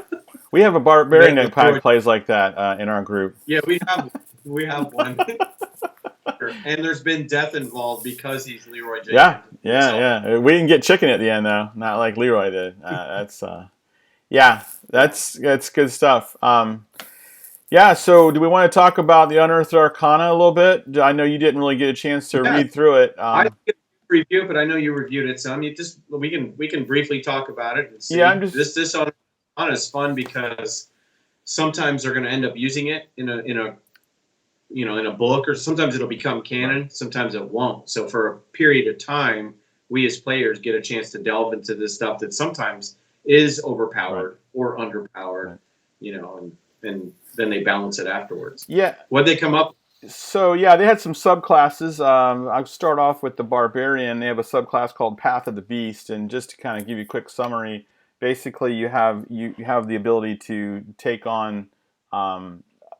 We have a barbarian The that Leroy, plays like that in our group. yeah, we have one, and there's been death involved because he's Leroy Yeah, Jenkins yeah, himself. yeah. We didn't get chicken at the end though, not like Leroy did. Yeah, Yeah. that's good stuff. Yeah. So, do we want to talk about the Unearthed Arcana a little bit? I know you didn't really get a chance to Yeah, read through it. I didn't get a review, but I know you reviewed it some. You just we can briefly talk about it and Yeah, I'm see. just This on is fun because sometimes they're going to end up using it in a book, or sometimes it'll become right, canon, sometimes it won't. So for a period of time, we as players get a chance to delve into this stuff that sometimes is right, overpowered or underpowered, right. and then they balance it afterwards. Yeah. What they come up? So yeah, they had some subclasses. I'll start off with the Barbarian. They have a subclass called Path of the Beast, and just to kind of give you a quick summary, basically you have the ability to take on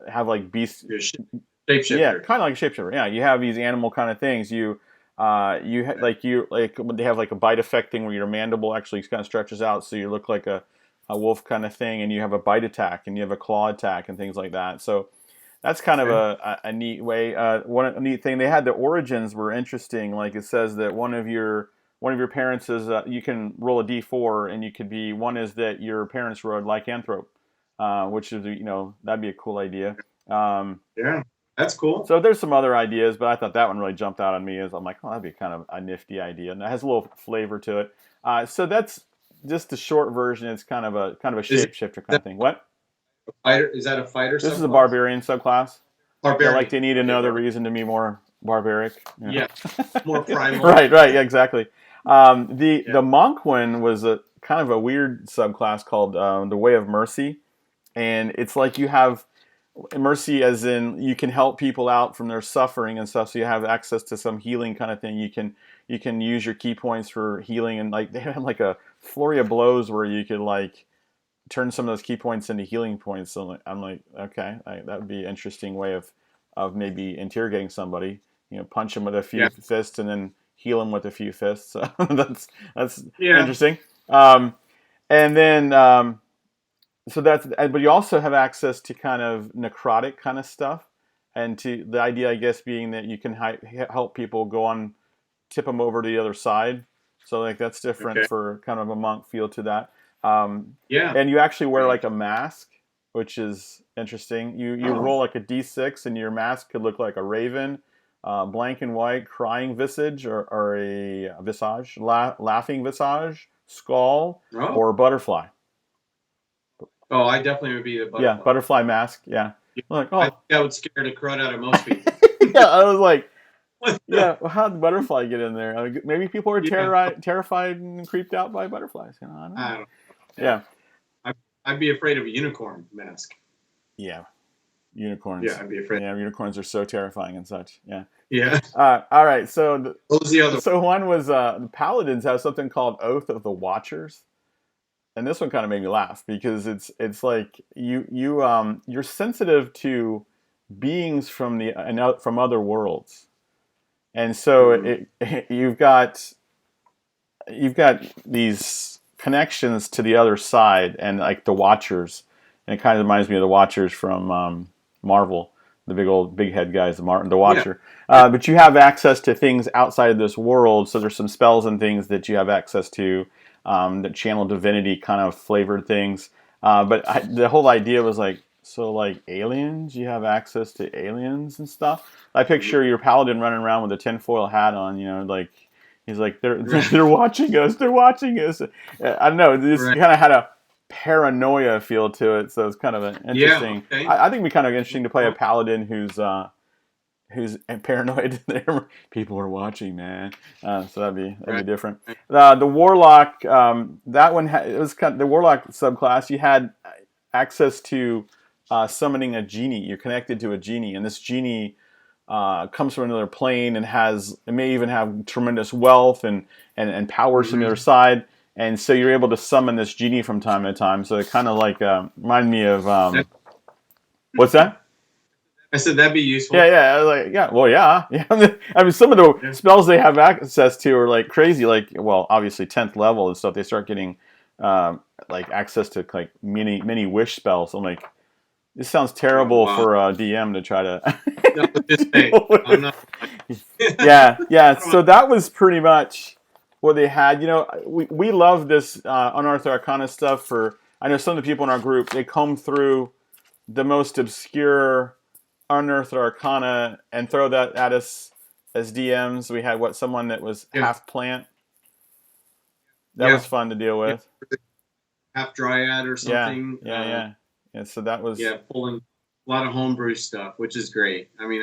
have like beast. Your Yeah, shapeshifter. kind of like a shapeshifter. Yeah, you have these animal kind of things. Like they have like a bite effect thing where your mandible actually kind of stretches out, so you look like a wolf kind of thing, and you have a bite attack, and you have a claw attack, and things like that. So that's kind of Okay. a neat way. One a neat thing they had, the origins were interesting. Like it says that one of your parents is you can roll a d4, and you could be one is that your parents were a lycanthrope, which is that'd be a cool idea. Um, Yeah, that's cool. so there's some other ideas, but I thought that one really jumped out on me as I'm like, oh, that'd be kind of a nifty idea, and that has a little flavor to it. So that's just the short version. It's kind of a Is shapeshifter kind that of thing. What? Fighter, is that a fighter This is a subclass? barbarian subclass. Yeah, Barbarian. like they need Okay, another reason to be more barbaric. Yeah, more primal. Right, yeah, exactly. The Yeah. monk one was a kind of a weird subclass called the Way of Mercy, and it's like you have mercy as in you can help people out from their suffering and stuff. So you have access to some healing kind of thing. You can use your key points for healing, and like they have like a flurry of blows where you could like turn some of those key points into healing points. So I'm like, okay, that would be an interesting way of maybe interrogating somebody. Punch them with a few Yeah. fists and then heal them with a few fists. So that's Yeah. interesting. And then so that's, but you also have access to kind of necrotic kind of stuff, and to the idea, I guess, being that you can help people go on, tip them over to the other side. So like that's different Okay. for kind of a monk feel to that. Yeah. And you actually wear Right. like a mask, which is interesting. You Oh. roll like a d6, and your mask could look like a raven, blank and white, crying visage, or a visage, laughing visage, skull, Oh. or butterfly. Oh, I definitely would be the Yeah, butterfly. butterfly mask. Yeah. Like, I oh, think that would scare the crud out of most people. yeah. I was like, What yeah. Well, how did the butterfly get in there? Maybe people are Yeah. terrified and creeped out by butterflies. I don't know. I don't know. Yeah. I'd be afraid of a unicorn mask. Yeah. Unicorns. Yeah, I'd be afraid. Yeah, unicorns are so terrifying and such. Yeah. Yeah. All right. So, What was the other? so one was the paladins have something called Oath of the Watchers, and this one kind of made me laugh because it's like you're sensitive to beings from from other worlds, and so you've got these connections to the other side, and like the Watchers, and it kind of reminds me of the Watchers from Marvel, the big head guys, the Watcher. But you have access to things outside of this world, so there's some spells and things that you have access to that channel divinity kind of flavored things. The whole idea was like, so like aliens, you have access to aliens and stuff. I picture your paladin running around with a tinfoil hat on, like he's like they're watching us, they're watching us. I don't know, this Right. kind of had a paranoia feel to it, so it's kind of an interesting. Yeah. Okay. I think it'd be kind of interesting to play a paladin who's paranoid. People are watching, man. So that'd be Right. different. The warlock, that one it was kind of the warlock subclass. You had access to summoning a genie. You're connected to a genie, and this genie comes from another plane and it may even have tremendous wealth and powers from the other side. And so you're able to summon this genie from time to time. So it kind of like remind me of what's that? I said that'd be useful. Yeah. Like, yeah. Well, yeah. I mean, some of the spells they have access to are like crazy. Like, well, obviously 10th level and stuff. They start getting like access to like many wish spells. I'm like, this sounds terrible for a DM to try to. No, just say, I'm not. Yeah. So that was pretty much what they had. We love this Unearthed Arcana stuff. I know some of the people in our group, they comb through the most obscure Unearthed Arcana and throw that at us as DMs. We had someone that was half plant. That was fun to deal with. Half dryad or something. Yeah. So that was pulling a lot of homebrew stuff, which is great. I mean,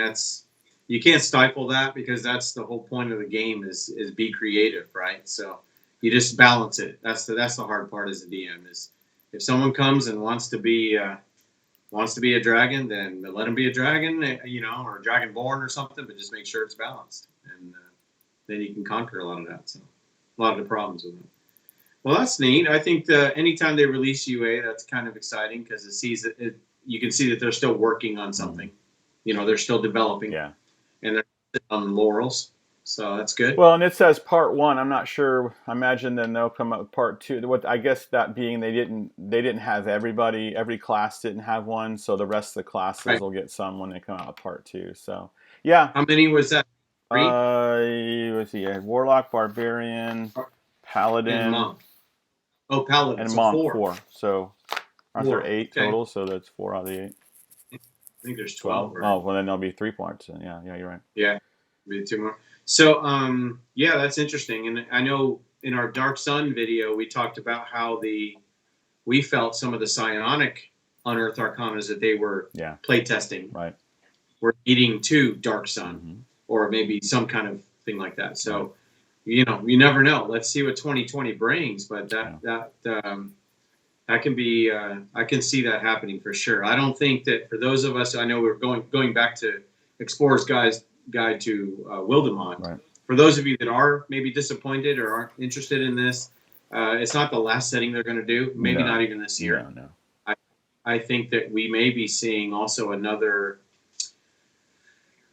you can't stifle that because that's the whole point of the game is be creative, right? So you just balance it. That's the hard part as a DM is if someone comes and wants to be a dragon, then let them be a dragon, or a dragonborn or something, but just make sure it's balanced, and then you can conquer a lot of that. So a lot of the problems with it. Well, that's neat. I think anytime they release UA, that's kind of exciting because you can see that they're still working on something. They're still developing. Yeah. And they're on laurels. So that's good. Well, and it says part 1. I'm not sure. I imagine then they'll come up with part 2. What I guess that being they didn't have everybody. Every class didn't have one, so the rest of the classes will get some when they come out with part 2. So yeah. How many was that? 3? Let's see. Warlock, Barbarian, Paladin, and Monk. Oh, Paladin. And so Monk 4. So aren't there 8 total? So that's 4 out of the 8. I think there's 12. Right? Oh, well then there'll be 3 parts. Yeah, you're right. Yeah, maybe 2 more. So that's interesting. And I know in our Dark Sun video we talked about how we felt some of the psionic Unearthed Arcanas that they were play testing. Right. Were eating to Dark Sun, or maybe some kind of thing like that. So, you never know. Let's see what 2020 brings, but that can be. I can see that happening for sure. I don't think that for those of us, I know we're going back to Explorer's Guide to Wildemount. Right. For those of you that are maybe disappointed or aren't interested in this, it's not the last setting they're going to do. Maybe not even this year. No. I think that we may be seeing also another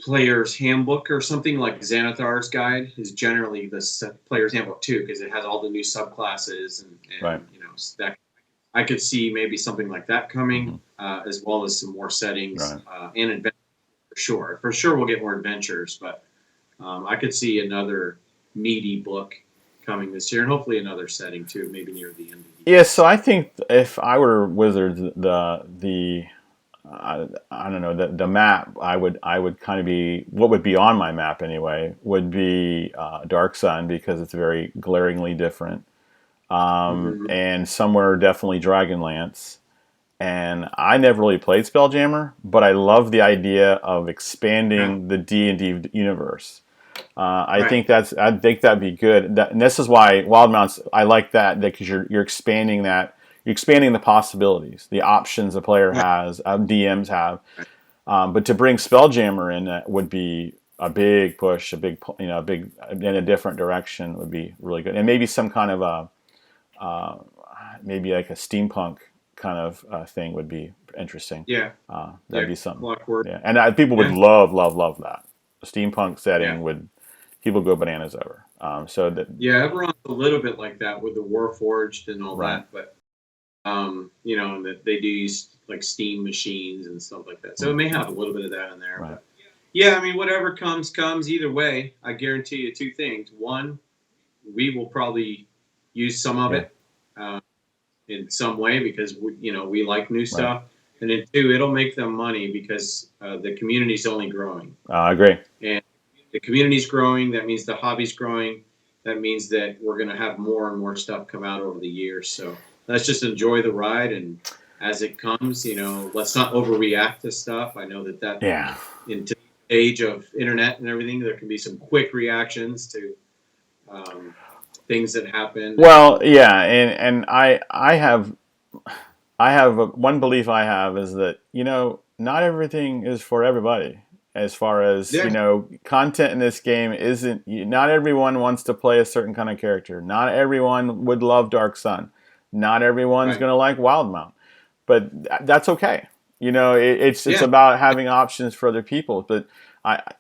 player's handbook or something like Xanathar's Guide is generally the player's handbook too, because it has all the new subclasses and that I could see maybe something like that coming, as well as some more settings and adventures for sure. For sure, we'll get more adventures, but I could see another meaty book coming this year, and hopefully another setting too, maybe near the end of the year. Yeah, so I think if I were Wizards, the I don't know, the map I would kind of be, what would be on my map anyway would be Dark Sun, because it's very glaringly different, and somewhere definitely Dragonlance. And I never really played Spelljammer, but I love the idea of expanding the D&D universe. I think that'd be good. And this is why Wildemount's, I like that because you're expanding that. You're expanding the possibilities, the options a player has, DMs have. But to bring Spelljammer in, that would be a big push, a big in a different direction would be really good. And maybe some kind of maybe like a steampunk kind of thing would be interesting. Yeah, that'd be something. Clockwork. Yeah, and people would love that. A steampunk setting would, people go bananas over. So that everyone's a little bit like that with the Warforged and all that, but and that they do use like steam machines and stuff like that. So it may have a little bit of that in there. Right. But yeah, I mean, whatever comes. Either way, I guarantee you two things. One, we will probably use some of it in some way because we like new stuff. And then two, it'll make them money because the community's only growing. I agree. And the community's growing. That means the hobby's growing. That means that we're going to have more and more stuff come out over the years. So let's just enjoy the ride, and as it comes, let's not overreact to stuff. I know that in today's age of internet and everything, there can be some quick reactions to things that happen. Well, yeah, and I have one belief I have is that not everything is for everybody. As far as content in this game isn't. Not everyone wants to play a certain kind of character. Not everyone would love Dark Sun. Not everyone's going to like Wildemount, but that's okay. It's about having options for other people. But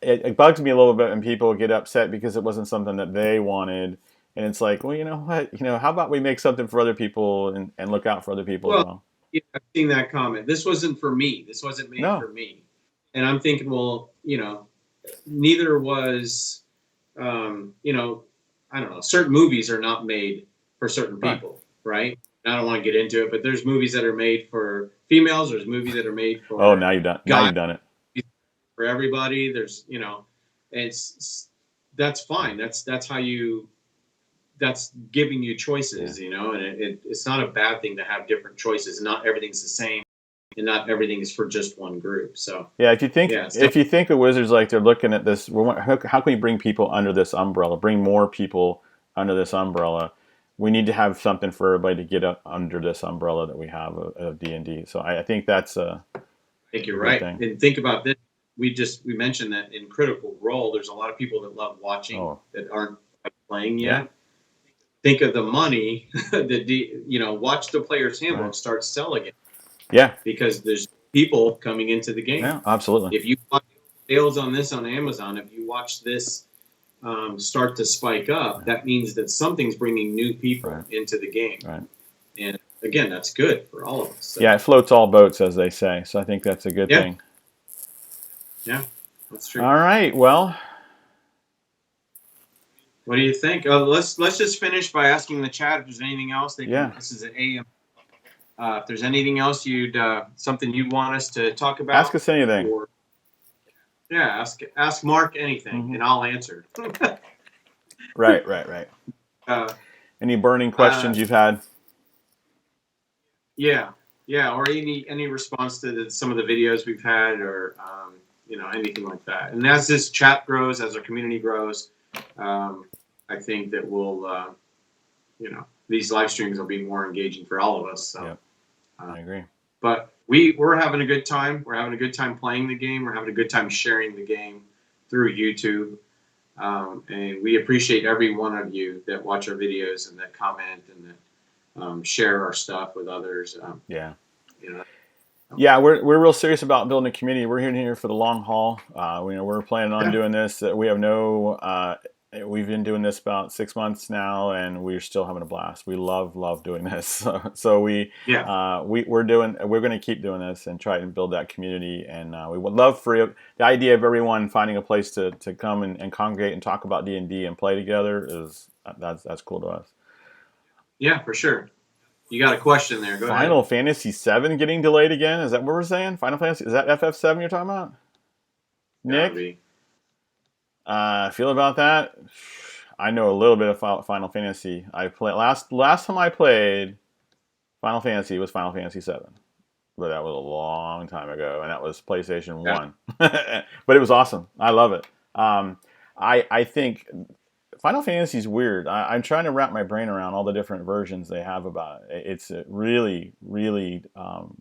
it bugs me a little bit when people get upset because it wasn't something that they wanted, and it's like, well, you know what? How about we make something for other people and look out for other people as well. Yeah, I've seen that comment. This wasn't for me. This wasn't made for me. And I'm thinking, well, neither was, I don't know. Certain movies are not made for certain people, right? I don't want to get into it, but there's movies that are made for females. There's movies that are made for. Oh, now you've done it. For everybody, there's, that's fine. That's how that's giving you choices, and it's not a bad thing to have different choices. Not everything's the same. And not everything is for just one group. So if you think of Wizards like they're looking at this, how can we bring people under this umbrella? Bring more people under this umbrella. We need to have something for everybody to get up under this umbrella that we have of D&D. So I think that's I think you're right. Thing. And think about this. We mentioned that in Critical Role, there's a lot of people that love watching that aren't playing yet. Yeah. Think of the money that watch the Player's Handbook start selling it. Yeah, because there's people coming into the game. Yeah, absolutely. If you watch sales on this on Amazon, if you watch this start to spike up, that means that something's bringing new people into the game. Right. And again, that's good for all of us. So. Yeah, it floats all boats, as they say. So I think that's a good thing. Yeah, that's true. All right. Well, what do you think? Let's just finish by asking the chat if there's anything else. This is an AM. If there's anything else something you'd want us to talk about, ask us anything. Ask Mark anything, and I'll answer. Right. Any burning questions you've had? Yeah. Yeah, or any response to some of the videos we've had, or anything like that. And as this chat grows, as our community grows, I think that these live streams will be more engaging for all of us. So, Yep, I agree. But we're having a good time. We're having a good time playing the game. We're having a good time sharing the game through YouTube. And we appreciate every one of you that watch our videos and that comment and that share our stuff with others. Yeah. You know, Yeah, we're real serious about building a community. We're here for the long haul. We're planning on doing this. We have we've been doing this about 6 months now, and we're still having a blast. We love doing this. So we're going to keep doing this and try and build that community. And we would love for the idea of everyone finding a place to come and congregate and talk about D&D and play together that's cool to us. Yeah, for sure. You got a question there. Go ahead. Final Fantasy VII getting delayed again? Is that what we're saying? Final Fantasy? Is that FF7 you're talking about? Nick? Feel about that? I know a little bit of Final Fantasy. I played last time I played Final Fantasy was Final Fantasy VII. But that was a long time ago, and that was PlayStation 1. But it was awesome. I love it. I think Final Fantasy is weird. I'm trying to wrap my brain around all the different versions they have about it. It's a really, really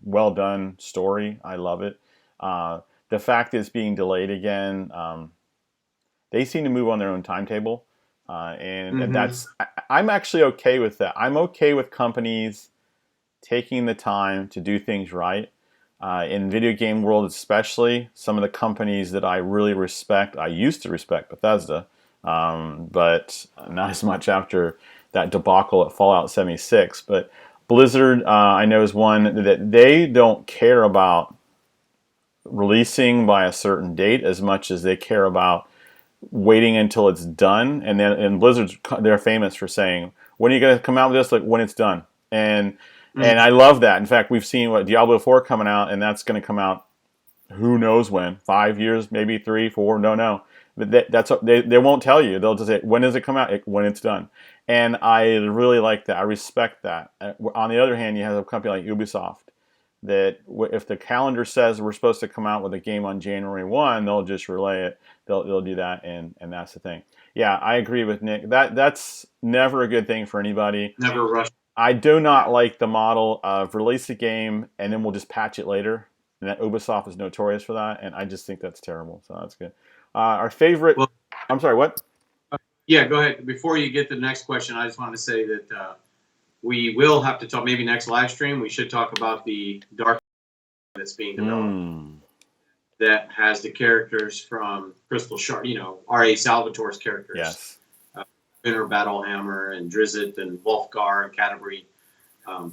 well done story. I love it. The fact that it's being delayed again, they seem to move on their own timetable, and I'm actually okay with that. I'm okay with companies taking the time to do things right. In video game world especially, some of the companies that I really respect, I used to respect Bethesda, but not as much after that debacle at Fallout 76. But Blizzard, I know, is one that they don't care about releasing by a certain date as much as they care about waiting until it's done. And then in Blizzard, they're famous for saying, when are you going to come out with this? Like, when it's done. And I love that. In fact, we've seen Diablo 4 coming out, and that's going to come out who knows when. 5 years, maybe 3, 4, no. They won't tell you. They'll just say, when does it come out? When it's done. And I really like that. I respect that. On the other hand, you have a company like Ubisoft that if the calendar says we're supposed to come out with a game on January 1, they'll just relay it. They'll do that, and that's the thing. Yeah, I agree with Nick. That's never a good thing for anybody. Never rush. I do not like the model of release a game and then we'll just patch it later. And that Ubisoft is notorious for that, and I just think that's terrible. So that's good. Our favorite. Well, I'm sorry. What? Yeah, go ahead. Before you get to the next question, I just want to say that we will have to talk. Maybe next live stream, we should talk about the dark that's being developed. That has the characters from Crystal Shard. R.A. Salvatore's characters. Yes. Inner Battlehammer and Drizzt and Wolfgar and Canterbury.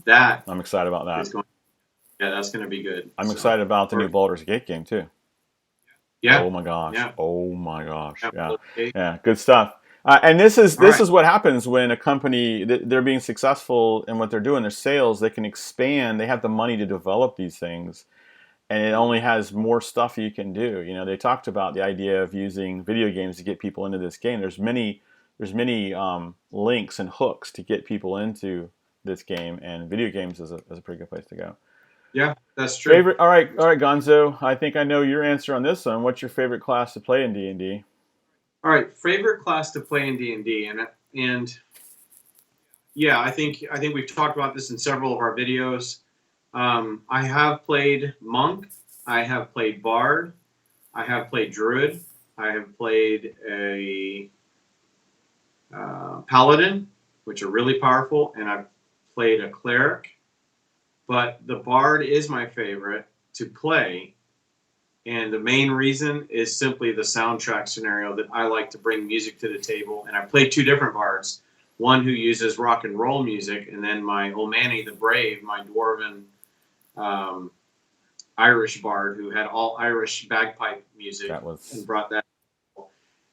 That I'm excited about that. That's going to be good. I'm excited about the new Baldur's Gate game too. Yeah. Oh my gosh. Yeah. Oh my gosh. Yeah. Good stuff. And this is what happens when a company they're being successful in what they're doing. Their sales, they can expand. They have the money to develop these things, and it only has more stuff you can do. They talked about the idea of using video games to get people into this game. There's many links and hooks to get people into this game, and video games is a pretty good place to go. Yeah, that's true. All right, Gonzo. I think I know your answer on this one. What's your favorite class to play in D&D? All right, favorite class to play in D&D, and yeah, I think we've talked about this in several of our videos. I have played Monk. I have played Bard. I have played Druid. I have played a Paladin, which are really powerful, and I've played a Cleric. But the Bard is my favorite to play, and the main reason is simply the soundtrack scenario that I like to bring music to the table. And I played 2 different Bards, one who uses rock and roll music, and then my Omani the Brave, my Dwarven Irish Bard, who had all Irish bagpipe music and brought that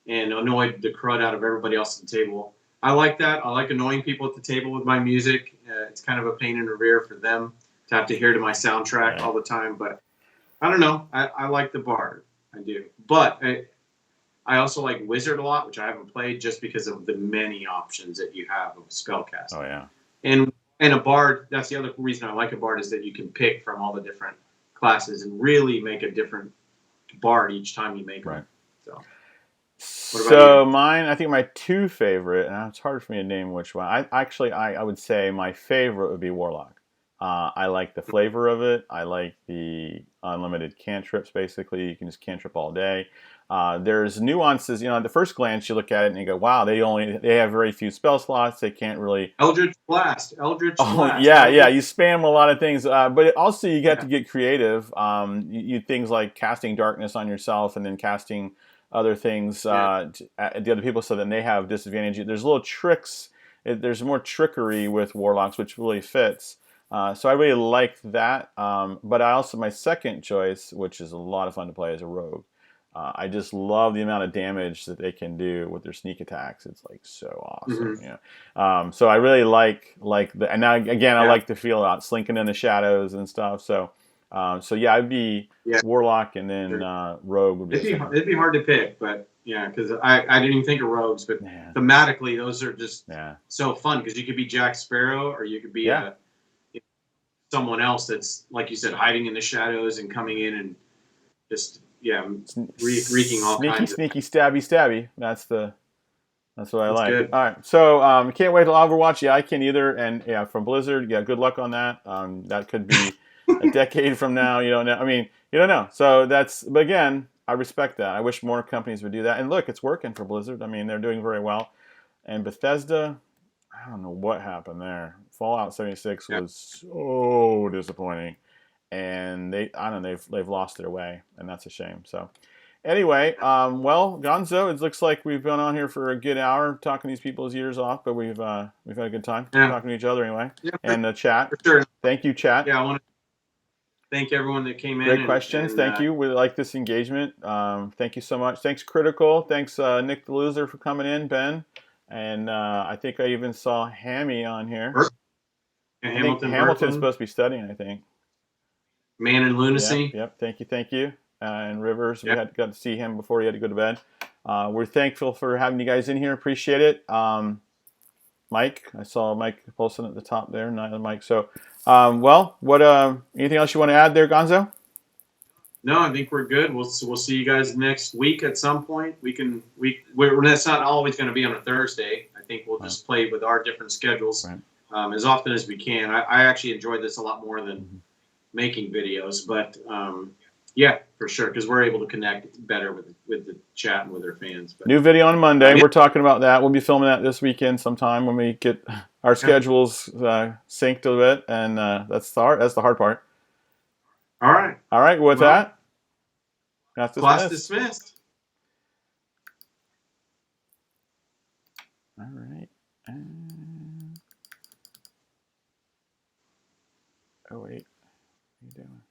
and annoyed the crud out of everybody else at the table. I like that. I like annoying people at the table with my music. It's kind of a pain in the rear for them to have to hear to my soundtrack all the time. But I don't know. I like the Bard. I do. But I also like Wizard a lot, which I haven't played just because of the many options that you have of spellcasting. Oh, yeah. And And a bard, that's the other reason I like a bard, is that you can pick from all the different classes and really make a different bard each time you make them. Right. So mine, I think my two favorite, and it's hard for me to name which one. I would say my favorite would be Warlock. I like the flavor of it. I like the unlimited cantrips. Basically, you can just cantrip all day. There's nuances. At the first glance, you look at it and you go, "Wow, they have very few spell slots. They can't really." Eldritch Blast. Yeah, you spam a lot of things, but also you get to get creative. You things like casting darkness on yourself and then casting other things the other people, so then they have disadvantage. There's little tricks. There's more trickery with warlocks, which really fits. So I really like that. But my second choice, which is a lot of fun to play, is a rogue. I just love the amount of damage that they can do with their sneak attacks. It's like so awesome. So I really like and now again I like the feel out slinking in the shadows and stuff. So I'd be Warlock, and then Rogue would be. It'd be hard to pick, but because I didn't even think of rogues, but thematically those are just so fun, because you could be Jack Sparrow, or you could be someone else that's, like you said, hiding in the shadows and coming in and just wreaking all kinds of sneaky stabby. That's what I like. Good. All right, so can't wait till Overwatch. I can't either. And from Blizzard, good luck on that. That could be a decade from now. You don't know. I mean, you don't know. So but again, I respect that. I wish more companies would do that. And look, it's working for Blizzard. I mean, they're doing very well. And Bethesda, I don't know what happened there. Fallout 76 was so disappointing. And they've lost their way, and that's a shame. So anyway, well, Gonzo, it looks like we've been on here for a good hour talking these people's ears off, but we've had a good time talking to each other anyway. And the chat. For sure. Thank you, chat. I want to thank everyone that came in. Great questions. Thank you. We like this engagement. Thank you so much. Thanks, Critical. Thanks, Nick the Loser, for coming in, Ben. And I think I even saw Hammy on here. I think Hamilton's supposed to be studying, I think. Man in Lunacy. Yep. Thank you. And Rivers, we got to see him before he had to go to bed. We're thankful for having you guys in here. Appreciate it. Mike, I saw Mike posting at the top there. Not Mike. So, what? Anything else you want to add there, Gonzo? No, I think we're good. We'll see you guys next week at some point. That's not always going to be on a Thursday. I think we'll just play with our different schedules as often as we can. I actually enjoyed this a lot more than making videos, but for sure, because we're able to connect better with the chat and with our fans. But, new video on Monday. We're talking about that. We'll be filming that this weekend sometime when we get our schedules synced a bit, and that's the hard part. All right. With that, class dismissed. All right. Oh wait, what are you doing?